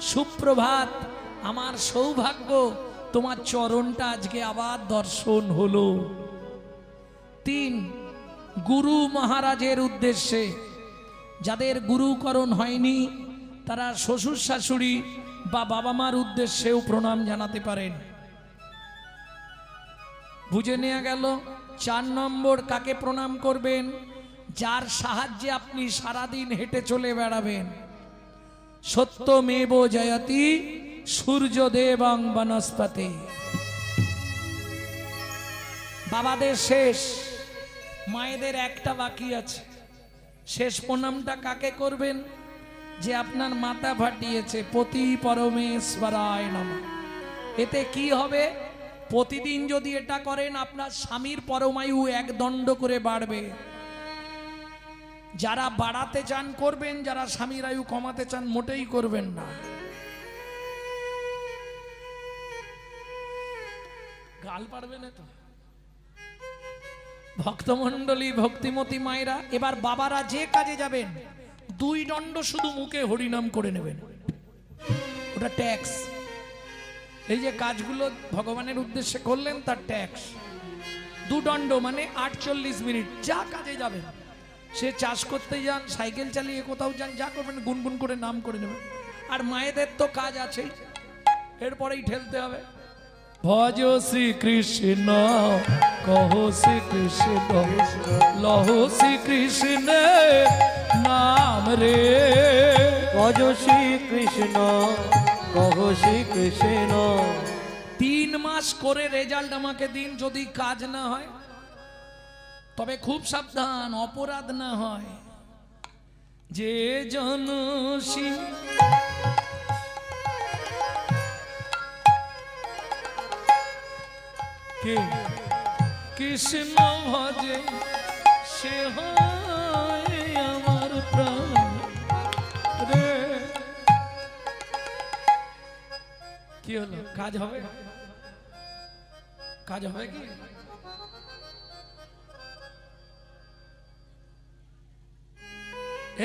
সুপ্রভাত, আমার সৌভাগ্য তোমার চরণটা আজকে আবার দর্শন হলো। 3, গুরু মহারাজের উদ্দেশ্যে, যাদের গুরুকরণ হয়নি তারা শ্বশুর শাশুড়ি বা বাবা মার উদ্দেশ্যেও প্রণাম জানাতে পারেন। বুঝে নেওয়া গেল। 4 নম্বর কাকে প্রণাম করবেন? যার সাহায্যে আপনি সারাদিন হেঁটে চলে বেড়াবেন। সত্যমেব জয়তি সূর্যদেবং বনস্পতি। বাবাদের শেষ, মায়েদের একটা বাকি আছে। শেষ প্রণামটা কাকে করবেন? যে আপনার মাথা ফাটিয়েছে, পতি পরমেশ্বরায় নমঃ। এতে কি হবে? প্রতিদিন যদি এটা করেন, আপনার স্বামীর পরমায়ু 1 দণ্ড করে বাড়বে। যারা বাড়াতে চান করবেন, যারা স্বামীর আয়ু কমাতে চান মোটেই করবেন না। গাল পারবে না তো? ভক্তমণ্ডলী, ভক্তিমতী মায়েরা, এবার বাবারা যে কাজে যাবেন 2 দণ্ড শুধু মুখে হরিনাম করে নেবেন, ওটা ট্যাক্স। এই যে কাজগুলো ভগবানের উদ্দেশ্যে করলেন তার ট্যাক্স। 2 দণ্ড মানে 48 মিনিট। যা কাজে যাবেন, সে চাষ করতে যান, সাইকেল চালিয়ে কোথাও যান, যা করবেন গুনগুন করে নাম করে নেবেন। আর মায়েদের তো কাজ আছেই, এরপরেই ঠেলতে হবে। ভজ শ্রীকৃষ্ণ কহ শ্রীকৃষ্ণ লহ শ্রীকৃষ্ণ নাম রে। ভজ শ্রীকৃষ্ণ কহ শ্রীকৃষ্ণ। 3 মাস করে রেজাল্ট আমাকে দিন। যদি কাজ না হয়, তবে খুব সাবধান, অপরাধ না হয়। যে জন কে কৃষ্ণ ভজে সে হয় আমার প্রাণ রে। কি হলো? কাজ হবে? কাজ হবে কি?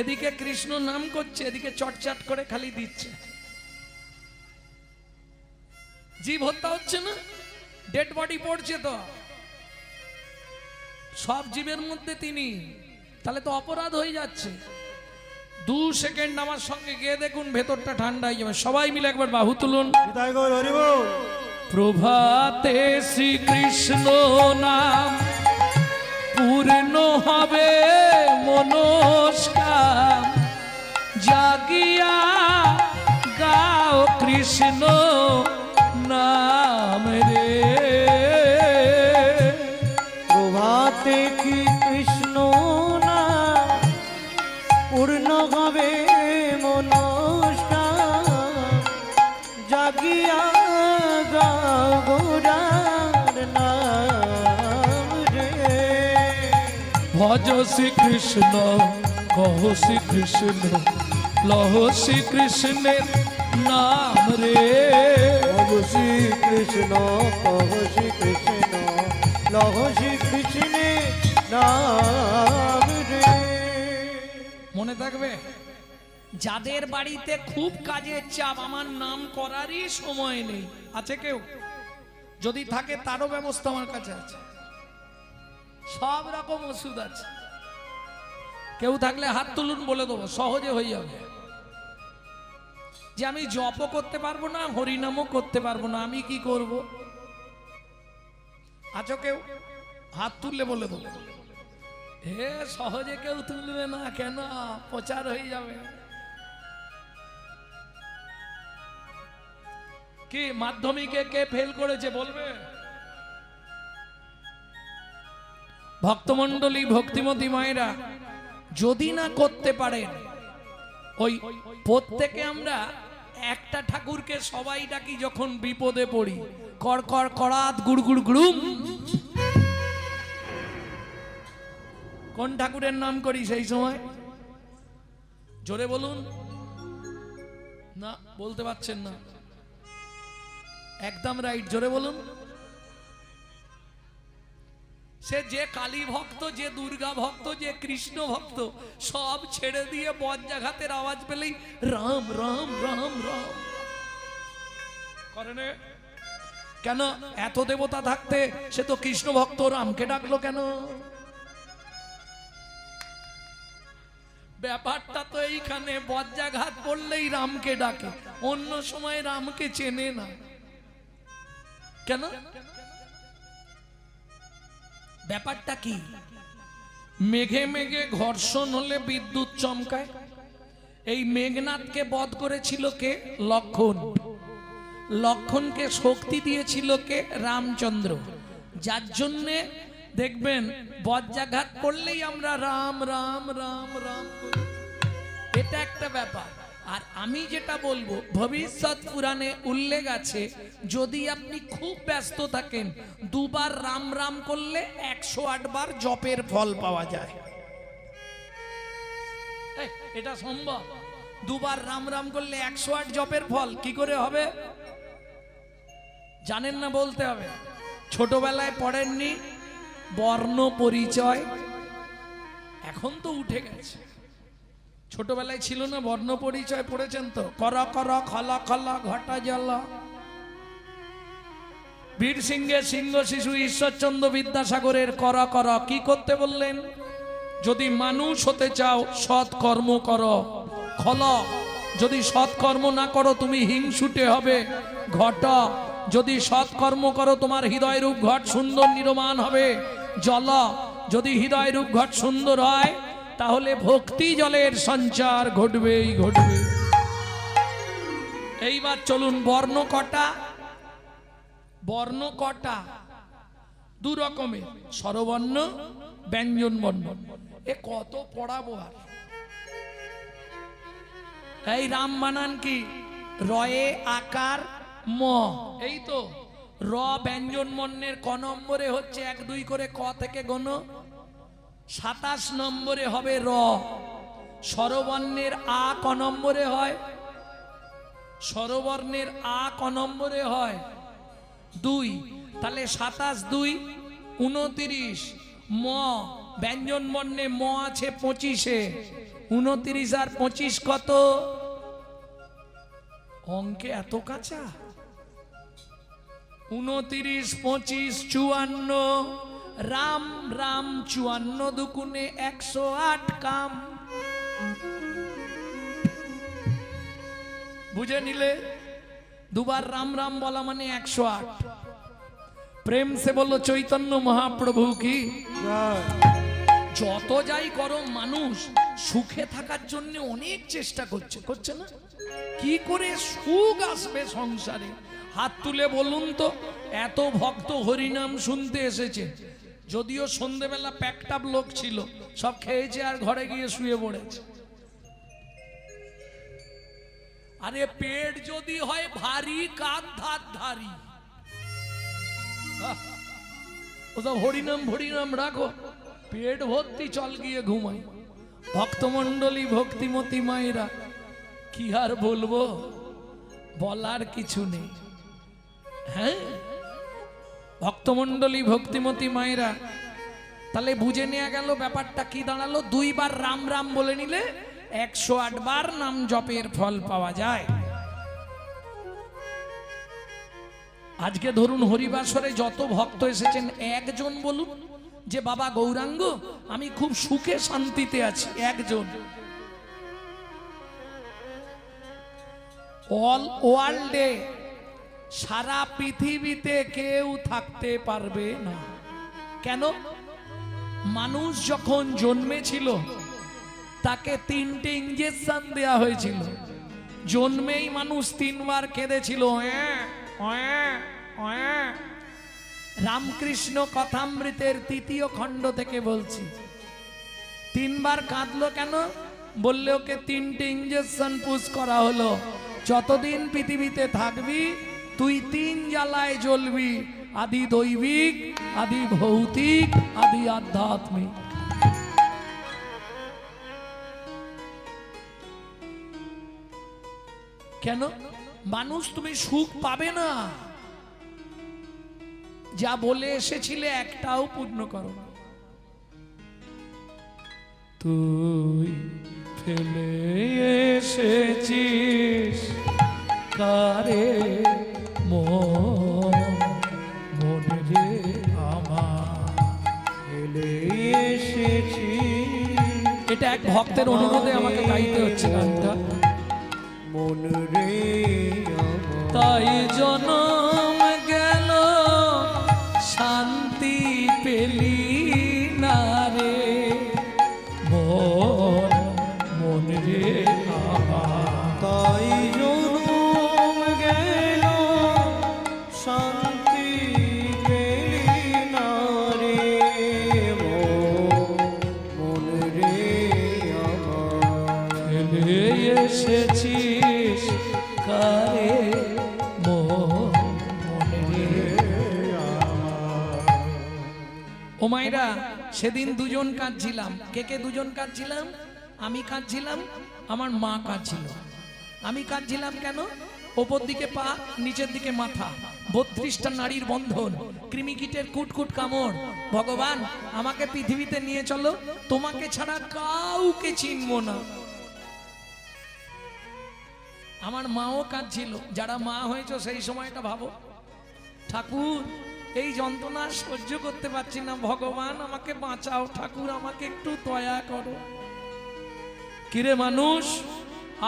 এদিকে কৃষ্ণ নাম করছে, এদিকে চটচাট করে খালি দিচ্ছে। জীব হত্যা হচ্ছে না? ডেড বডি পড়ছে তো, সব জীবের মধ্যে তিনি, তাহলে তো অপরাধ হয়ে যাচ্ছে। 2 সেকেন্ড আমার সঙ্গে গিয়ে দেখুন, ভেতরটা ঠান্ডা হয়ে যাবে। সবাই মিলে একবার বাহু তুলুন। বিদায় গো, হরি বল। প্রভাতে শ্রীকৃষ্ণ নাম পূর্ণ হবে মনস্কাম, জাগিয়া গাও কৃষ্ণ নাম রে। প্রভাতে কি কৃষ্ণ নাম পূর্ণ হবে মনস্কাম, জাগিয়া গাও গৌরার নাম ভজ শ্রীকৃষ্ণ কহ শ্রীকৃষ্ণ লহ শ্রীকৃষ্ণের নাম রে। ভজ শ্রীকৃষ্ণ কহ শ্রীকৃষ্ণ লহ শ্রীকৃষ্ণের নাম রে। মনে থাকবে, যাদের বাড়িতে খুব কাজের চাপ, আমার নাম করারই সময় নেই, আছে কেউ? যদি থাকে তারও ব্যবস্থা আমার কাছে আছে, সব রকম ওষুধ আছে। কেউ থাকলে হাত তুলুন, বলে দেবো, সহজে হয়ে যাবে। যে আমি জপও করতে পারবো না, হরিনামও করতে পারবো না, আমি কি করব? আছো কেউ? হাত তুললে বলে দেবো। হে সহজে কেউ তুলবে না কেন? প্রচার হয়ে যাবে। কি মাধ্যমিকে কে ফেল করেছে বলবে? ভক্তমণ্ডলী, ভক্তিমতী মায়েরা, যদি না করতে পারেন, ওই প্রত্যেকে আমরা একটা ঠাকুরকে সবাই ডাকি যখন বিপদে পড়ি, কর কর করাত গুড় গুড় গুড়ুম। কোন ঠাকুরের নাম করি সেই সময়? জোরে বলুন না, বলতে পারছেন না। একদম রাইট, জোরে বলুন। সে যে কালী ভক্ত, যে দুর্গা ভক্ত, যে কৃষ্ণ ভক্ত, সব ছেড়ে দিয়ে বজ্রাঘাতের আওয়াজ পেলেই রাম রাম রাম রাম করেন। কেন? এত দেবতা থাকতে সে তো কৃষ্ণ ভক্ত, রামকে ডাকলো কেন? ব্যাপারটা তো এইখানে, বজ্রাঘাত পড়লেই রামকে ডাকে, অন্য সময় রামকে চেনে না কেন? ব্যাপারটা কি? মেঘে মেঘে ঘর্ষণ হলে বিদ্যুৎ চমকায়। এই মেঘনাথকে বধ করেছিল কে? লক্ষণ। লক্ষণকে শক্তি দিয়েছিল কে? রামচন্দ্র। যার জন্যে দেখবেন বজ্রাঘাত পড়লেই আমরা রাম রাম রাম রাম করি। এটা একটা ব্যাপার। আর আমি যেটা বলবো, ভবিষ্যৎ পুরাণে উল্লেখ আছে, যদি আপনি খুব ব্যস্ত থাকেন, দুবার রাম রাম করলে 108 বার জপের ফল পাওয়া যায়। এটা সম্ভব? দুবার রাম রাম করলে 108 জপের ফল কি করে হবে? জানেন না? বলতে হবে। ছোটবেলায় পড়েননি বর্ণ পরিচয়? এখন তো উঠে গেছে। ছোটবেলায় ছিল না বর্ণ পরিচয়? পড়েছেন তো? কর কর খলা খলা ঘটা জল। বীর সিংহের সিংহ শিশু ঈশ্বরচন্দ্র বিদ্যাসাগরের কর কর। কি করতে বললেন? যদি মানুষ হতে চাও সৎ কর্ম করো। খল, যদি সৎ কর্ম না করো তুমি হিংসুটে হবে। ঘট, যদি সৎ কর্ম করো তোমার হৃদয় রূপ ঘট সুন্দর নির্মাণ হবে। জল, যদি হৃদয় রূপ ঘট সুন্দর হয় তাহলে ভক্তি জলের সঞ্চার ঘটবেই ঘটবে। এইবার চলুন, বর্ণ কটা? বর্ণ কটা? দু রকমের, স্বরবর্ণ, ব্যঞ্জন বর্ণ। এ কত পড়াবো আর? এই রাম বানান কি? রয়ে আকার ম, এই তো। র ব্যঞ্জন বর্ণের ক নম্বরে হচ্ছে? 1 2 করে ক থেকে গোনো। 27 নম্বরে হবে র। স্বরবর্ণের আ ক নম্বরে হয়? স্বরবর্ণের আ ক নম্বরে হয়? 2। তাহলে 27 2 29। ম ব্যঞ্জন বর্ণে ম আছে 25-এ। 29 আর 25 কত? অঙ্কে এত কাঁচা? 29 25 54। রাম রাম 54 দুগুণে 108 কাম। বুঝে নিলে? দুবার রাম রাম বলা মানে 108। প্রেম সে বললো চৈতন্য মহাপ্রভু কি। যত যাই করো, মানুষ সুখে থাকার জন্য অনেক চেষ্টা করছে, করছে না? কি করে সুখ আসবে সংসারে? হাত তুলে বলুন তো। এত ভক্ত হরিনাম শুনতে এসেছে, যদিও সন্ধ্যেবেলা প্যাকটাপ লোক ছিল, সব খেয়েছে আর ঘরে গিয়ে শুয়ে পড়েছে। আরে পেট যদি হয় ভারী, কাঁধ ধার ধারি। ওসব হরিনাম হরিনাম রাখো, পেট ভর্তি, চল গিয়ে ঘুমাই। ভক্তমণ্ডলী, ভক্তিমতী মায়েরা, কি আর বলবো, বলার কিছু নেই। হ্যাঁ, ভক্তমণ্ডলী, ভক্তিমতী মায়েরা, তাহলে বুঝে নেওয়া গেল ব্যাপারটা কি দাঁড়ালো। 2 বার রাম রাম বলে নিলে 108 বার নাম জপের ফল পাওয়া যায়। আজকে ধরুন হরিবাসরে যত ভক্ত এসেছেন, একজন বলুন যে বাবা গৌরাঙ্গ আমি খুব সুখে শান্তিতে আছি, একজন। অল ওয়ার্ল্ডে, সারা পৃথিবীতে কেউ থাকতে পারবে না। কেন? মানুষ যখন জন্মেছিল তাকে 3টে ইঞ্জেকশন দেয়া হয়েছিল। জন্মেই মানুষ 3 বার কেঁদেছিল, রামকৃষ্ণ কথামৃতের 3য় খণ্ড থেকে বলছি। 3 বার কাঁদলো কেন? বললে ওকে 3টে ইঞ্জেকশন পুশ করা হলো, যতদিন পৃথিবীতে থাকবি তুই 3 জ্বালায় জ্বলবি, আদি দৈবিক, আদি ভৌতিক, আদি আধ্যাত্মিক। কেন? মানুষ তুমি সুখ পাবে না, যা বলে এসেছিলে একটাও পূর্ণ করো না। তুই ফেলে এসেছিস কারে মনে রে আমার, ফেলে এসেছি। এটা এক ভক্তের অনুরোধে আমাকে গাইতে হচ্ছে গানটা। মন রে আমার, তাই জনম গেল শান্তি পেলি না রে মন রে আমার। তাই জনম গেল শান্তি পেলি না রে মন রে আমার। ফেলে এসেছিস কারে মনে রে। ও মাইরা, সেদিন 2জন কাঁদছিলাম। কে দুজন কাঁদছিলাম? আমি কাঁদছিলাম, আমার মা কাঁদছিল। আমি কাঁদছিলাম কেন? ওপর দিকে পা, নিচের দিকে মাথা, 32টা নারীর বন্ধন, কৃমিকীটের কুটকুট কামড়। ভগবান আমাকে পৃথিবীতে নিয়ে চলো, তোমাকে ছাড়া কাউকে চিনব না। আমার মাও কাঁদছিল। যারা মা হয়েছে সেই সময়টা ভাবো, ঠাকুর এই যন্ত্রণা সহ্য করতে পারছি না, ভগবান আমাকে বাঁচাও, ঠাকুর আমাকে একটু দয়া করো। কিরে মানুষ,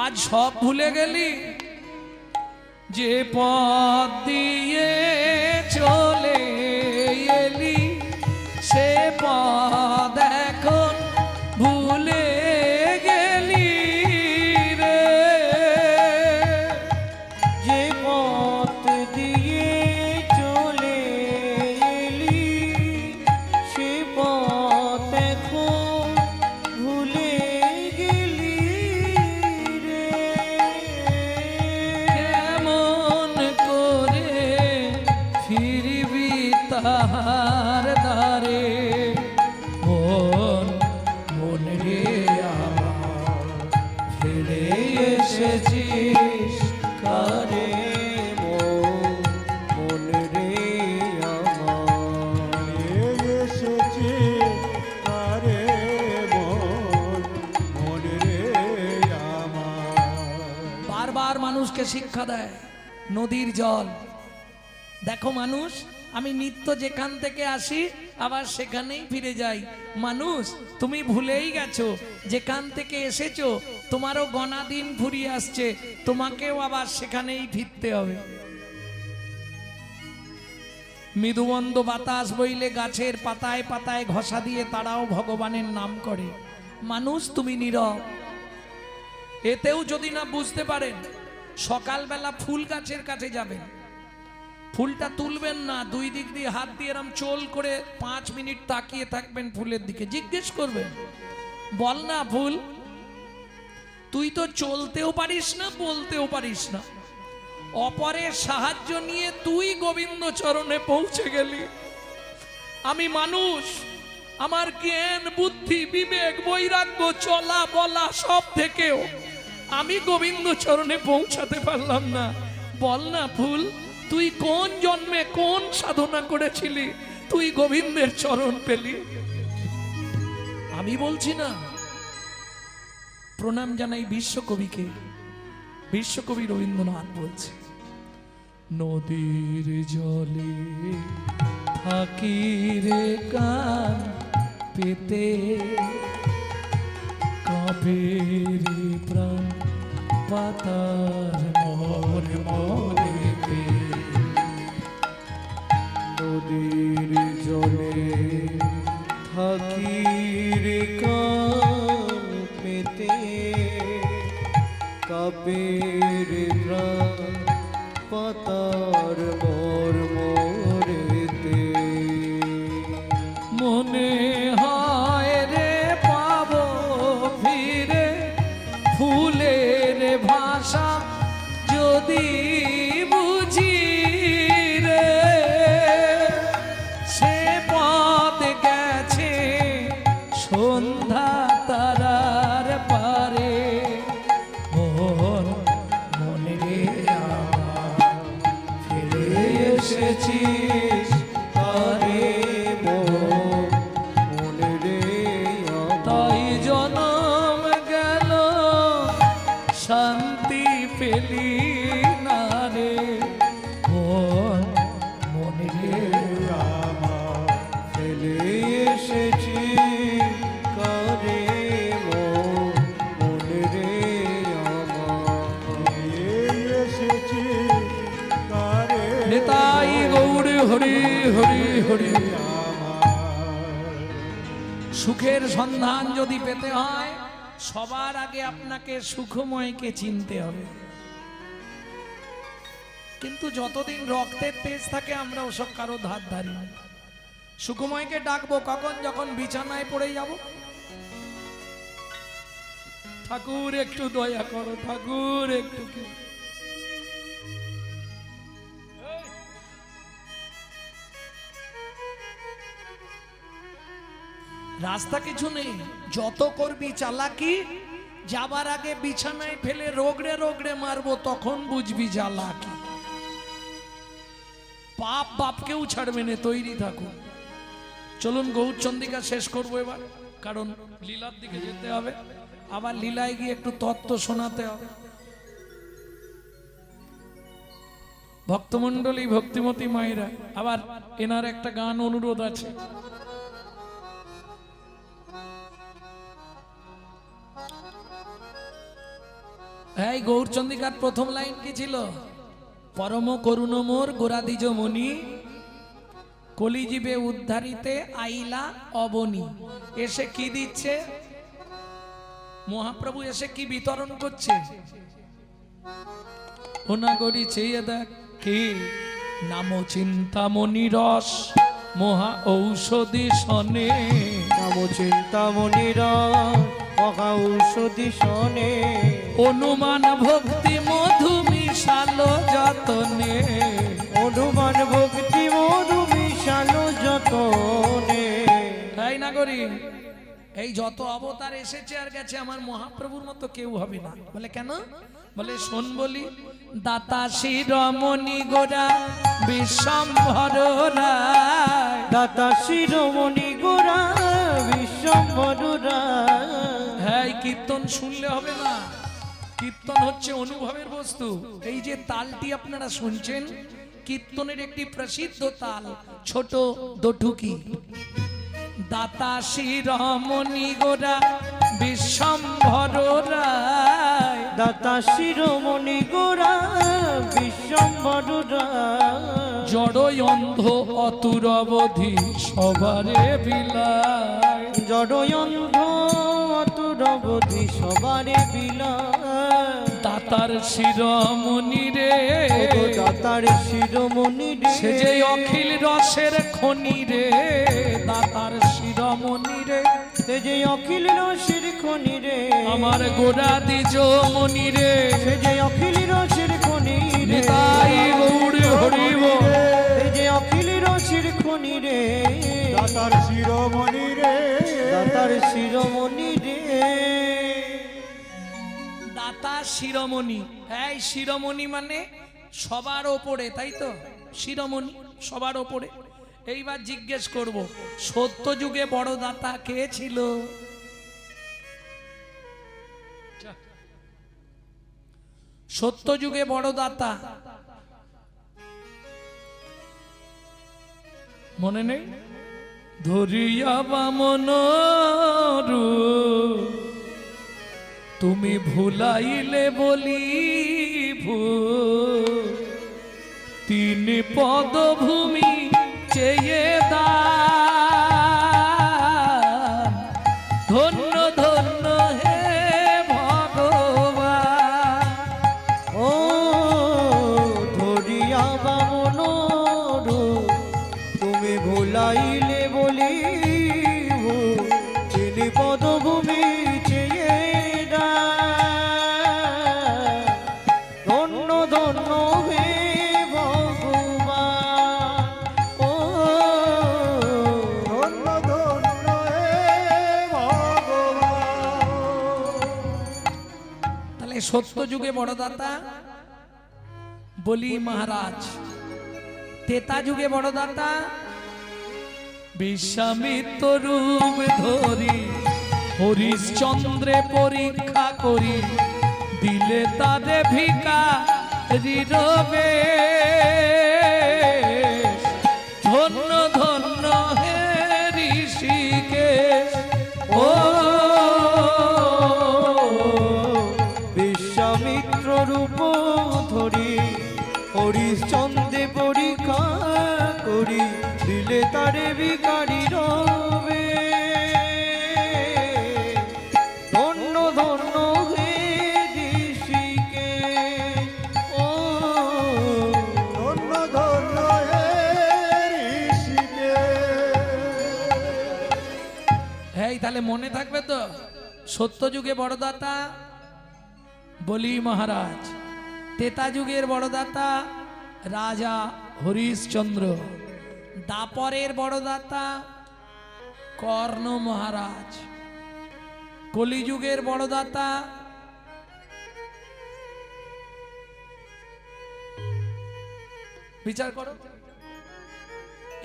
আজ সব ভুলে গেলি? যে পথ দিয়ে চলে এলি সে পথ এখন ভুলে গেলি রে। যে পথ দিয়ে চলে এলি সে পথ এখন ভুলে গেলি রে। কেমন করে ফিরবি তাহার দ্বারে মন রে আমার, ফিরে এসেছিস কারে মন রে আমার। এসেছি আরে মন রে আমার। বারবার মানুষকে শিক্ষা দেয় নদীর জল। দেখো মানুষ, আমি নিত্য যেখান থেকে আসি আবার সেখানেই ফিরে যাই। মানুষ তুমি ভুলেই গেছো, যেখান থেকে এসেছো তোমারও গণা দিন ফুরিয়ে আসছে, তোমাকেও আবার সেখানেই ফিরতে হবে। মৃদুমন্দ বাতাস বইলে গাছের পাতায় পাতায় ঘষা দিয়ে তারাও ভগবানের নাম করে। মানুষ তুমি নীরব। এতেও যদি না বুঝতে পারেন, সকালবেলা ফুল গাছের কাছে যাবেন, ফুলটা তুলবেন না, 2 দিক দিয়ে হাত দিয়ে এরম চোল করে 5 মিনিট তাকিয়ে থাকবেন ফুলের দিকে, জিজ্ঞেস করবেন, বল না ফুল, তুই তো চলতেও পারিস না, বলতেও পারিস না, অপরের সাহায্য নিয়ে তুই গোবিন্দ চরণে পৌঁছে গেলি। আমি মানুষ, আমার জ্ঞান বুদ্ধি বিবেক বৈরাগ্য চলা বলা সব থেকেও আমি গোবিন্দ চরণে পৌঁছাতে পারলাম না। বল না ফুল, তুই কোন জন্মে কোন সাধনা করেছিলি তুই গোবিন্দের চরণ পেলি? আমি বলছি না। প্রণাম জানাই বিশ্বকবিকে। বিশ্বকবি রবীন্দ্রনাথ বলছে, নদীর জলে থাকি রে কান পেতে, কাঁপে রে প্রাণ পাতার মোরে মোরেতে। নদীর জলে থাকি রে কান পেতে, কাঁপে রে প্রাণ পাতার মোর মোরেতে। মনে হয় রে পাবো ফিরে ফুলের ভাষা যদি বুঝি রে, সে পথ গেছে সন্ধ্যা তারার পারে। মোর মনে রে আমার ফিরে এসেছিস আরে মোর মনে রে আমার। তাই জনম গেল শান্তি পেলি না রে। মোর মনে রে আমার ফেলে এসেছি কারে মোর মনে রে আমার। এসেছি কারে নেতাই গৌর হরি হরি হরি। সুখের সন্ধান যদি পেতে হয় সবার আগে আপনাকে সুখময়কে চিনতে হবে। কিন্তু যতদিন রক্তের তেজ থাকে আমরা ওসব কারো ধার ধারি না। সুখময়কে ডাকবো কখন? যখন বিছানায় পড়ে যাব। ঠাকুর একটু দয়া করো, ঠাকুর একটু কি। রাস্তা কিছু নেই, যত করবি চালাকি যাবার আগে বিছানায় ফেলে রোগড়ে রোগড়ে মারবো, তখন বুঝবি জ্বালাকি। পাপ বাপকেও ছাড়বে না, তৈরি থাকুন। চলুন গৌরচন্দ্রিকা শেষ করবো এবার, কারণ লীলার দিকে যেতে হবে। আবার লীলায় গিয়ে একটু তত্ত্ব শোনাতে হবে। ভক্তমন্ডলী ভক্তিমতী মায়েরা, আবার এনার একটা গান অনুরোধ আছে। এই গৌরচন্দ্রিকার প্রথম লাইন কি ছিল? পরম করুণ মোর গোরাদিজ মণি, কলিজীবে উদ্ধারিতে আইলা অবনী। এসে কি দিচ্ছে মহাপ্রভু? এসে কি বিতরণ করছে? ওনাগরি চেয়ে দেখ কি নাম চিন্তামণি রস মহা ঔষধি সনে। নাম চিন্তামণিরা মহা ঔষধি শোনে, অনুমান ভক্তি মধু মিশাল যতনে। অনুমান ভক্তি মধু মিশালো যতনে। তাই না করি? এই যত অবতার এসেছে আর গেছে আমার মহাপ্রভুর মতো কেউ হবে না। বলে কেন? বলে শোন বলি, দাতা শিরোমণি গোরা বিশ্বম্ভর রায়। দাতা শিরোমণি গোরা বিশ্বম্ভর রায়। হ্যাঁ, এই কীর্তন শুনলে হবে না, কীর্তন হচ্ছে অনুভবের বস্তু। এই যে তালটি আপনারা শুনছেন, কীর্তনের একটি প্রসিদ্ধ তাল ছোট দোঠুকি। দাতা শিরোমণি গোরা বিশ্বম্ভর রায়। দাতা শিরোমণি গোরা বিশ্বম্ভর রায়। জড়ই অন্ধ অতুর অবধি সবারে বিলায়। জড়ই অন্ধ অতুর অবধি সবারে বিলায়। দাতার শিরোমণি রে, দাতার শিরোমণি রে, সে যে অখিল রসের খনি রে। দাতার শিরোমণি রে, সে যে অখিল রসের খনি রে। আমার গোরা দ্বিজ মণি রে, সে যে অখিল রসের খনি রে। নিতাই গৌর হরিব। সে যে অখিল রসের খনি রে। দাতার শিরোমণি রে, দাতার শিরোমণি রে। দাতা শিরোমণি, এই শিরোমণি মানে সবার ওপরে, তাই তো? শিরোমণি সবার ওপরে। এইবার জিজ্ঞেস করব, সত্য যুগে বড় দাতা কে ছিল? সত্য যুগে বড় দাতা মনে নেই? ধরিয়া বামন তুমি ভুলাইলে বলি তিন পদভূমি চেয়ে দান, ধন্য ধন্য হে ভগবান। ও ধরিয়া বামন তুমি ভুলাইলে বলি তিনি পদভূমি চেয়ে দান, ধন্য ধন্য হে ভগবান। ও ধন্য ধন্য হে ভগবান। তাহলে সত্য যুগে বড় দাতা বলি মহারাজ, তেতা যুগে বড় দাতা বিশ্বামিত্র রূপ ধরি হরিশ্চন্দ্রে পরীক্ষা করি দিলে তারে ভিখারি রবে। ধন্য ধন্য হে ঋষিকেশ। ও বিশ্বামিত্র রূপ ধরি হরিশ্চন্দ্রে পরীক্ষা করি দিলে তারে ভিখারি রবে। ধন্য ধন্য হে ঋষিকেশ। ও ধন্য ধন্য হে ঋষিকেশ। এই তাহলে মনে থাকবে তো, সত্য যুগে বড় দাতা বলি মহারাজ, তেতা যুগের বড় দাতা রাজা হরিশ্চন্দ্র, দাপরের বড় দাতা কর্ণ মহারাজ, কলিযুগের বড় দাতা বিচার করো।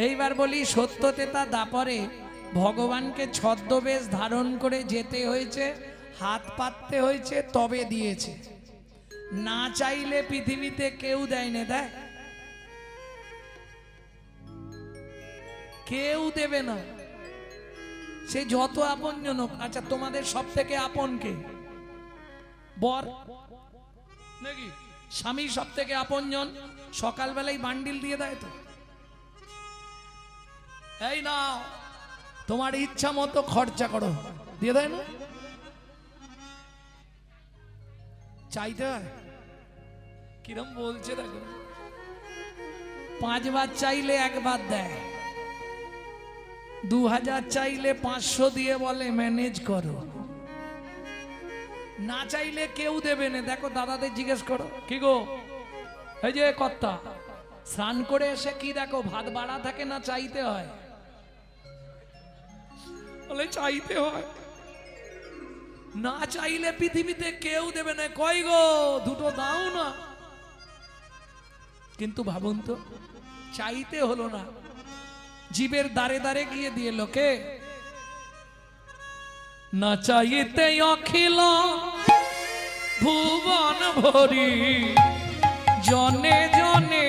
এইবার বলি, সত্য তেতা দাপরে ভগবানকে ছদ্মবেশ ধারণ করে যেতে হয়েছে, হাত পাততে হয়েছে, তবে দিয়েছে। না চাইলে পৃথিবীতে কেউ দেয় না, দেয়? কেউ দেবে না, সে যত আপনজন হোক। আচ্ছা, তোমাদের সব থেকে আপন কে? বর নাকি স্বামী সব থেকে আপনজন? সকালবেলায় বান্ডিল দিয়ে দেয় তো, এই না তোমার ইচ্ছা মতো খরচা করো, দিয়ে দেয় না? চাইতে হয়? কিরম বলছে দেখো, 5 বার চাইলে 1 বার দেয়, 2000 চাইলে 500 দিয়ে বলে ম্যানেজ করো। না চাইলে কেউ দেবে না। দেখো দাদাদের জিজ্ঞেস করো, কি গো এই যে কর্তা, স্নান করে এসে কি দেখো, ভাত বাড়া থাকে না চাইতে হয়? বলে চাইতে হয়। না চাইলে পৃথিবীতে কেউ দেবে না। কই গো, দুটো দাও না। কিন্তু ভাবুন তো, চাইতে হলো না, জীবের দ্বারে দ্বারে গিয়ে দিয়ে লোকে। না চাইতে অখিল ভুবন ভরি জনে জনে,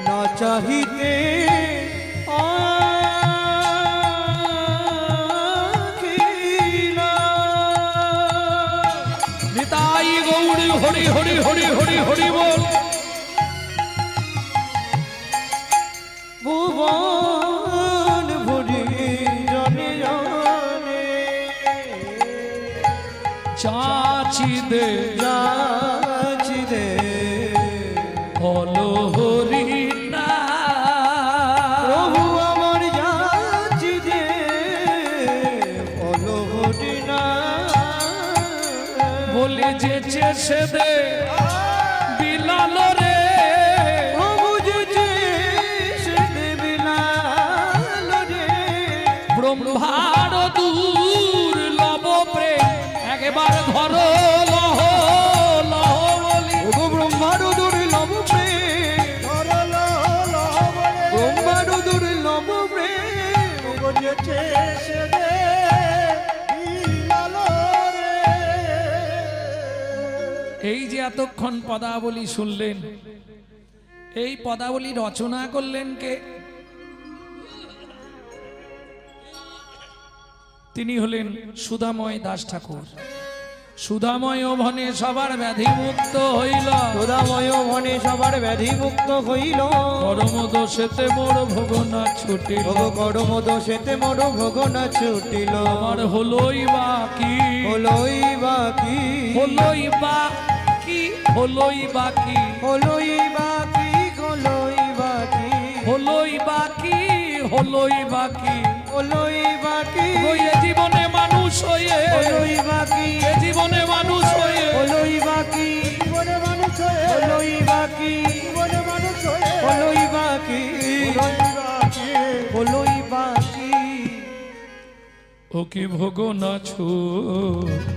না চাহিতে নিতাই গৌড় হরি হরি হরি হরি হরি বল। ভুবন ভরি জনে জনে চাচি দে যাচি দে হলো হরি না। প্রভু আমার যাচি দে বলো হরি না। বলে যে চেষে দে বিলাল রে, প্রভু যে সে দেবিলাল রে। ব্রহ্মা ব্রহ্মার দূর লব প্রেম একবার ধরো লহ লহ বলি ওগো ব্রহ্মার দুর্লভ প্রেম ধরল বলে ব্রহ্মার দুর্লভ প্রেম গড়িয়েছে সে দে বিলালো রে। এই যে এতক্ষণ পদাবলী শুনলেন, এই পদাবলী রচনা করলেন কে? তিনি হলেন সুধাময় দাস ঠাকুর। সুধাময় ভনে সবার ব্যাধি মুক্ত হইল, সুধাময় মনে সবার ব্যাধি মুক্ত হইল। কর্ম দোষেতে মোর ভোগনা ছুটিল, ওগো কর্ম দোষেতে মোর ভোগনা ছুটিল। আমার হলোই বাকি, হলোই বাকি হলোই বাকি, হলোই বাকি, হলোই বাকি হলোই বাকি হলোই বাকি, হলোই বাকি। হলোই বাকি ওই এ জীবনে মানুষ হয়ে, হলোই বাকি এ জীবনে মানুষ হয়ে, হলোই বাকি জীবনে মানুষ হয়ে হলোই বাকি জীবনে মানুষ হয়ে হলোই বাকি বাকি হলোই বাকি ও কি ভোগ না ছুটিল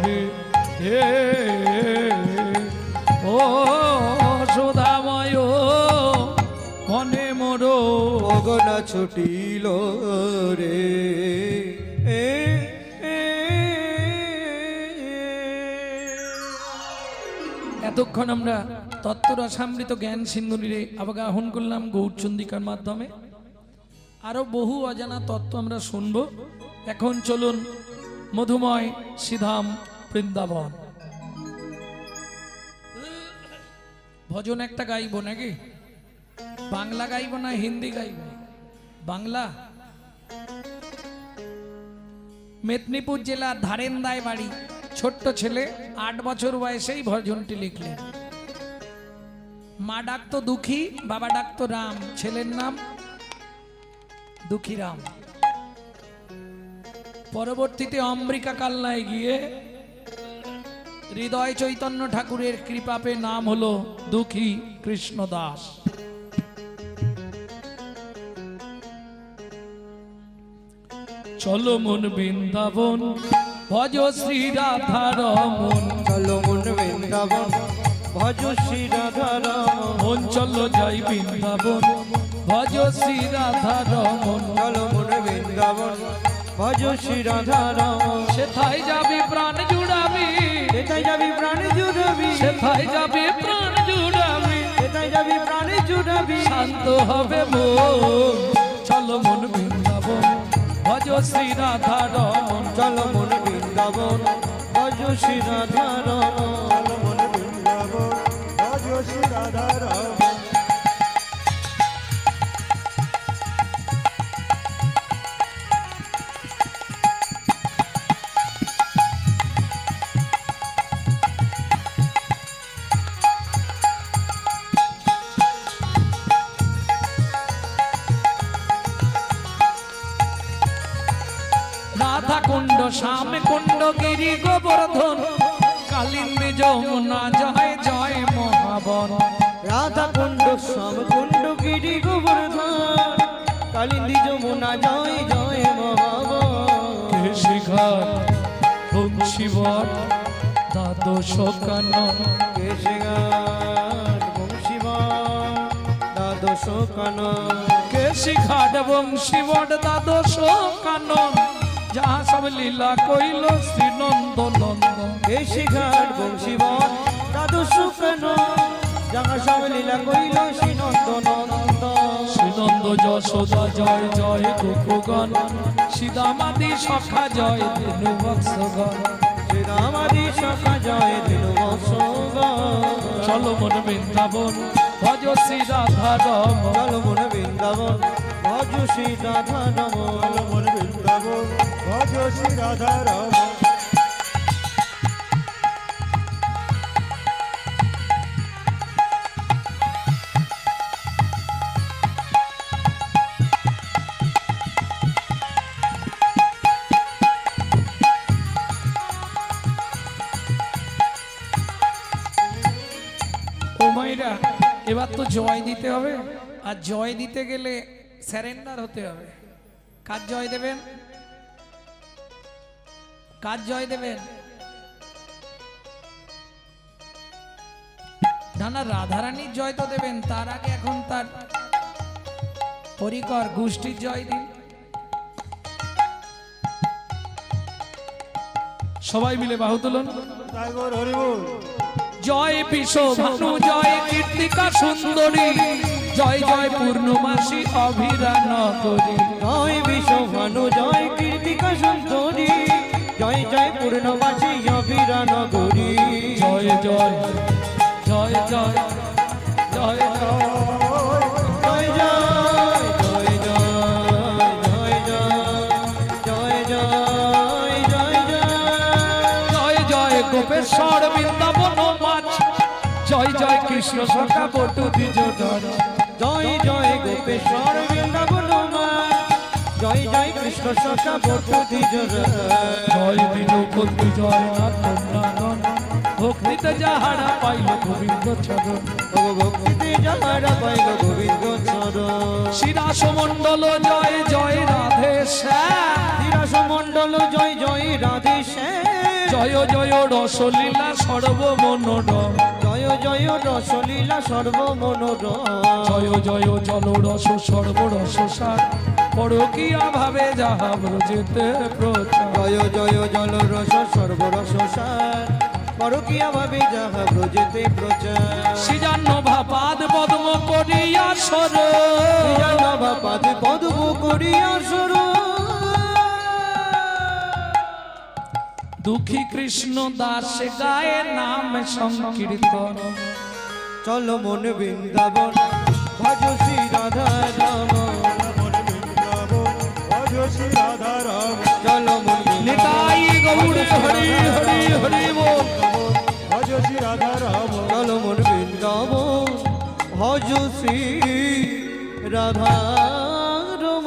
রে হে ও সুধাময় মনে মোরো ভোগনা ছুটিল রে এ, এ, এতক্ষণ আমরা তত্ত্বরসামৃত জ্ঞান সিন্ধুরে আবাগাহন করলাম গৌরচন্দিকার মাধ্যমে। আরো বহু অজানা তত্ত্ব আমরা শুনবো। এখন চলুন মধুময় শ্রীধাম বৃন্দাবন। ভজন একটা গাইব নাকি? বাংলা গাইব না হিন্দি গাইব? বাংলা। মেদিনীপুর জেলার ধারেন্দায় বাড়ি, ছোট্ট ছেলে 8 বছর বয়সেই ভজনটি লিখলেন। মা ডাকতো দুঃখী, বাবা ডাকতো রাম, ছেলের নাম দুঃখীরাম। পরবর্তীতে অম্বিকা কালনায় গিয়ে হৃদয় চৈতন্য ঠাকুরের কৃপা পেয়ে নাম হলো দুঃখী কৃষ্ণদাস। চলো মন বৃন্দাবন ভজ শ্রী রাধা রমন, চলো মন বৃন্দাবন ভজ শ্রী রাধা রমন। মন চলো যাই বৃন্দাবন ভজ শ্রী রাধা রমন। চলো মন বৃন্দাবন ভজ শ্রী রাধা রমন। সেথায় যাবি প্রাণ জুড়াবি, সেটাই যাবি প্রাণ জুড়াবি, সেথায় যাবি প্রাণ জুড়াবি, সেটাই যাবি প্রাণ জুড়াবি। শান্ত হবে মন। চলো মন বৃন্দাবন ভজ শ্রী রাধা রমন। চলো মন বৃন্দাবন ভজ শ্রী রাধা রমন। মন বৃন্দাবন ভজ শ্রী রাধা রমন। রাধা কুণ্ড শ্যাম কুণ্ড গিরি গোবর্ধন, কালিন্দী যমুনা জয় জয় মহাবন। রাধা কুণ্ড শ্যাম কুণ্ড গিরি গোবর্ধন, কালিন্দী যমুনা জয় জয় মহাবন। শিখার বংশীবর দ্বাদশ কানন, কেশিগার বংশীবন দ্বাদশ কানন। শিখার বংশীবর দ্বাদশ কানন, যাহা সব লীলা কইল শ্রী নন্দ নন্দন। কেশিঘাট বংশীবন দ্বাদশ কানন, যাহা সব লীলা কইল শ্রী নন্দ নন্দন। শ্রীনন্দ যশোদা জয় জয় গোপগণ, সীতামাদি সখা জয় ধেনু বৎসগণ। শ্রীরামাদি সখা জয় দিল বৎসগণ। চলো মন বৃন্দাবন ভজ শ্রী রাধা রমন। চলো মন বৃন্দাবন ভজ শ্রী রাধা রমন। মন বৃন্দাবন ভজ শ্রী রাধা রমন। ও মাইরা, এবার তো জয় দিতে হবে, আর জয় দিতে গেলে স্যারেন্ডার হতে হবে। কার জয় দেবেন? কার জয় দেবেন? না না, রাধারানীর জয় তো দেবেন, তার আগে এখন তার পরিকর গোষ্ঠীর জয় দিন। সবাই মিলে বাহু তুলুন। তাই গৌর হরি বল। জয় বিশ্বভানু, জয় কীর্তিকা সুন্দরী, জয় জয় পূর্ণমাসী অভিরান করি। জয় বিশ্বভানু, জয় কীর্তিকা সুন্দরী, জয় জয় পূর্ণবাসী অভিরান গৌরী। জয় জয় জয় জয় জয় জয় জয় জয় জয় জয় জয় জয় জয় জয় জয় জয় গোপেশ্বর বৃন্দাবন মাছ, জয় জয় কৃষ্ণ সখা বটু দ্বিজ ধর। জয় জয় গোপেশ্বর বৃন্দাবন মা, জয় জয় কৃষ্ণ সখা বটু দ্বিজ ধর। জয় দীনবন্ধু জয় নাথ নারায়ণ, ভক্তিতে যাহারা পাইল গোবিন্দ চরণ। ভক্তিতে যাহারা পাইল গোবিন্দ চরণ। শিরাস মণ্ডল জয় জয় রাধে শ্যাম, তিরাস মণ্ডল জয় জয় রাধে শ্যাম। জয় জয় রসলীলা সর্বমনোরম, জয় জয় রসলীলা সর্বমনোরম। জয় জয় জল রস সর্বরস সার, পরকীয়া ভাবে যাহা ব্রজেতে প্রচার। জয় জয় জল রস সর্বরস সার, পরকীয়া ভাবে যাহা ব্রজেতে প্রচার। সৃজান্ন ভাপাদ পদ্ম করিয়া সর, পাদ পদ্ম করিয়া সর। দুঃখী কৃষ্ণ দাস গায়ে নাম সংকীর্তন। চল মন বৃন্দাবন, ভজ শ্রী রাধা রাম। মন বৃন্দাবন, ভজ শ্রী রাধা রাম। চল মন নিতাই গৌর হরি হরি হরি বল। ভজ শ্রী রাধা রাম। চল মন বৃন্দাবন, ভজ শ্রী রাধা রাম।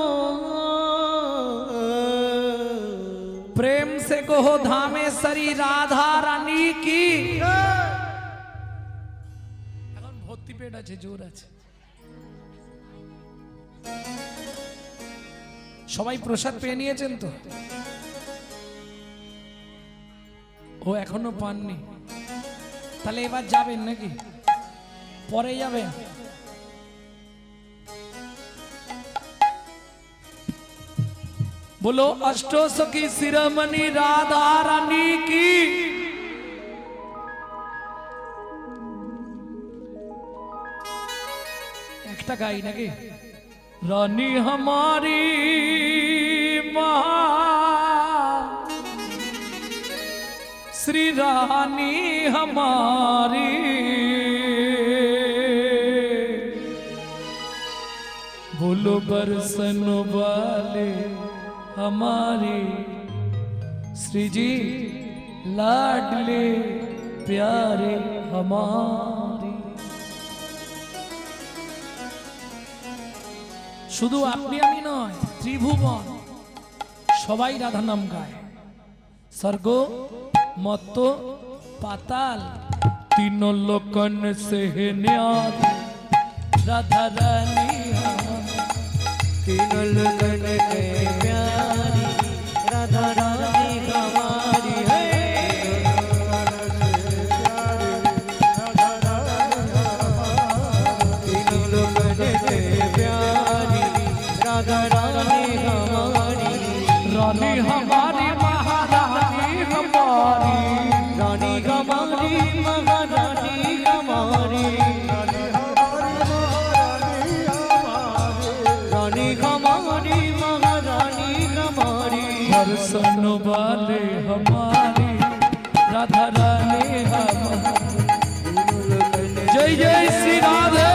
प्रेम से कहो धामेश्वरी राधा रानी की। এখন ভর্তি পেট আছে, জোর আছে। সবাই প্রসাদ পেয়ে নিয়েছেন তো? ও এখনো পাননি, তাহলে এবার যাবেন নাকি পরে যাবেন? बोलो अष्टो सखी शिरोमणि राधा रानी की। একটা গাই নাকি? रानी हमारी महा श्री रानी हमारी, बोलो बरसन वाले हमारे श्री जी लाडले प्यारे हमारे। শুধু আপনি আমি নয়, ত্রিভুবন সবাই রাধা নাম গায়। স্বর্গ মত্ত পাতাল तीन लोकन से न्यारी राधा रानी तीन लगन के प्यारी राधा रानी हमारी है। तीन लगन के प्यारी राधा रानी हमारी। रानी हमारी महारानी हमारी, रानी हमारी महारानी हमारी। रानी हमारी महारानी हमारी। दर्शन वाले हमारी राधा रानी हमारी। जय जय श्री राधे।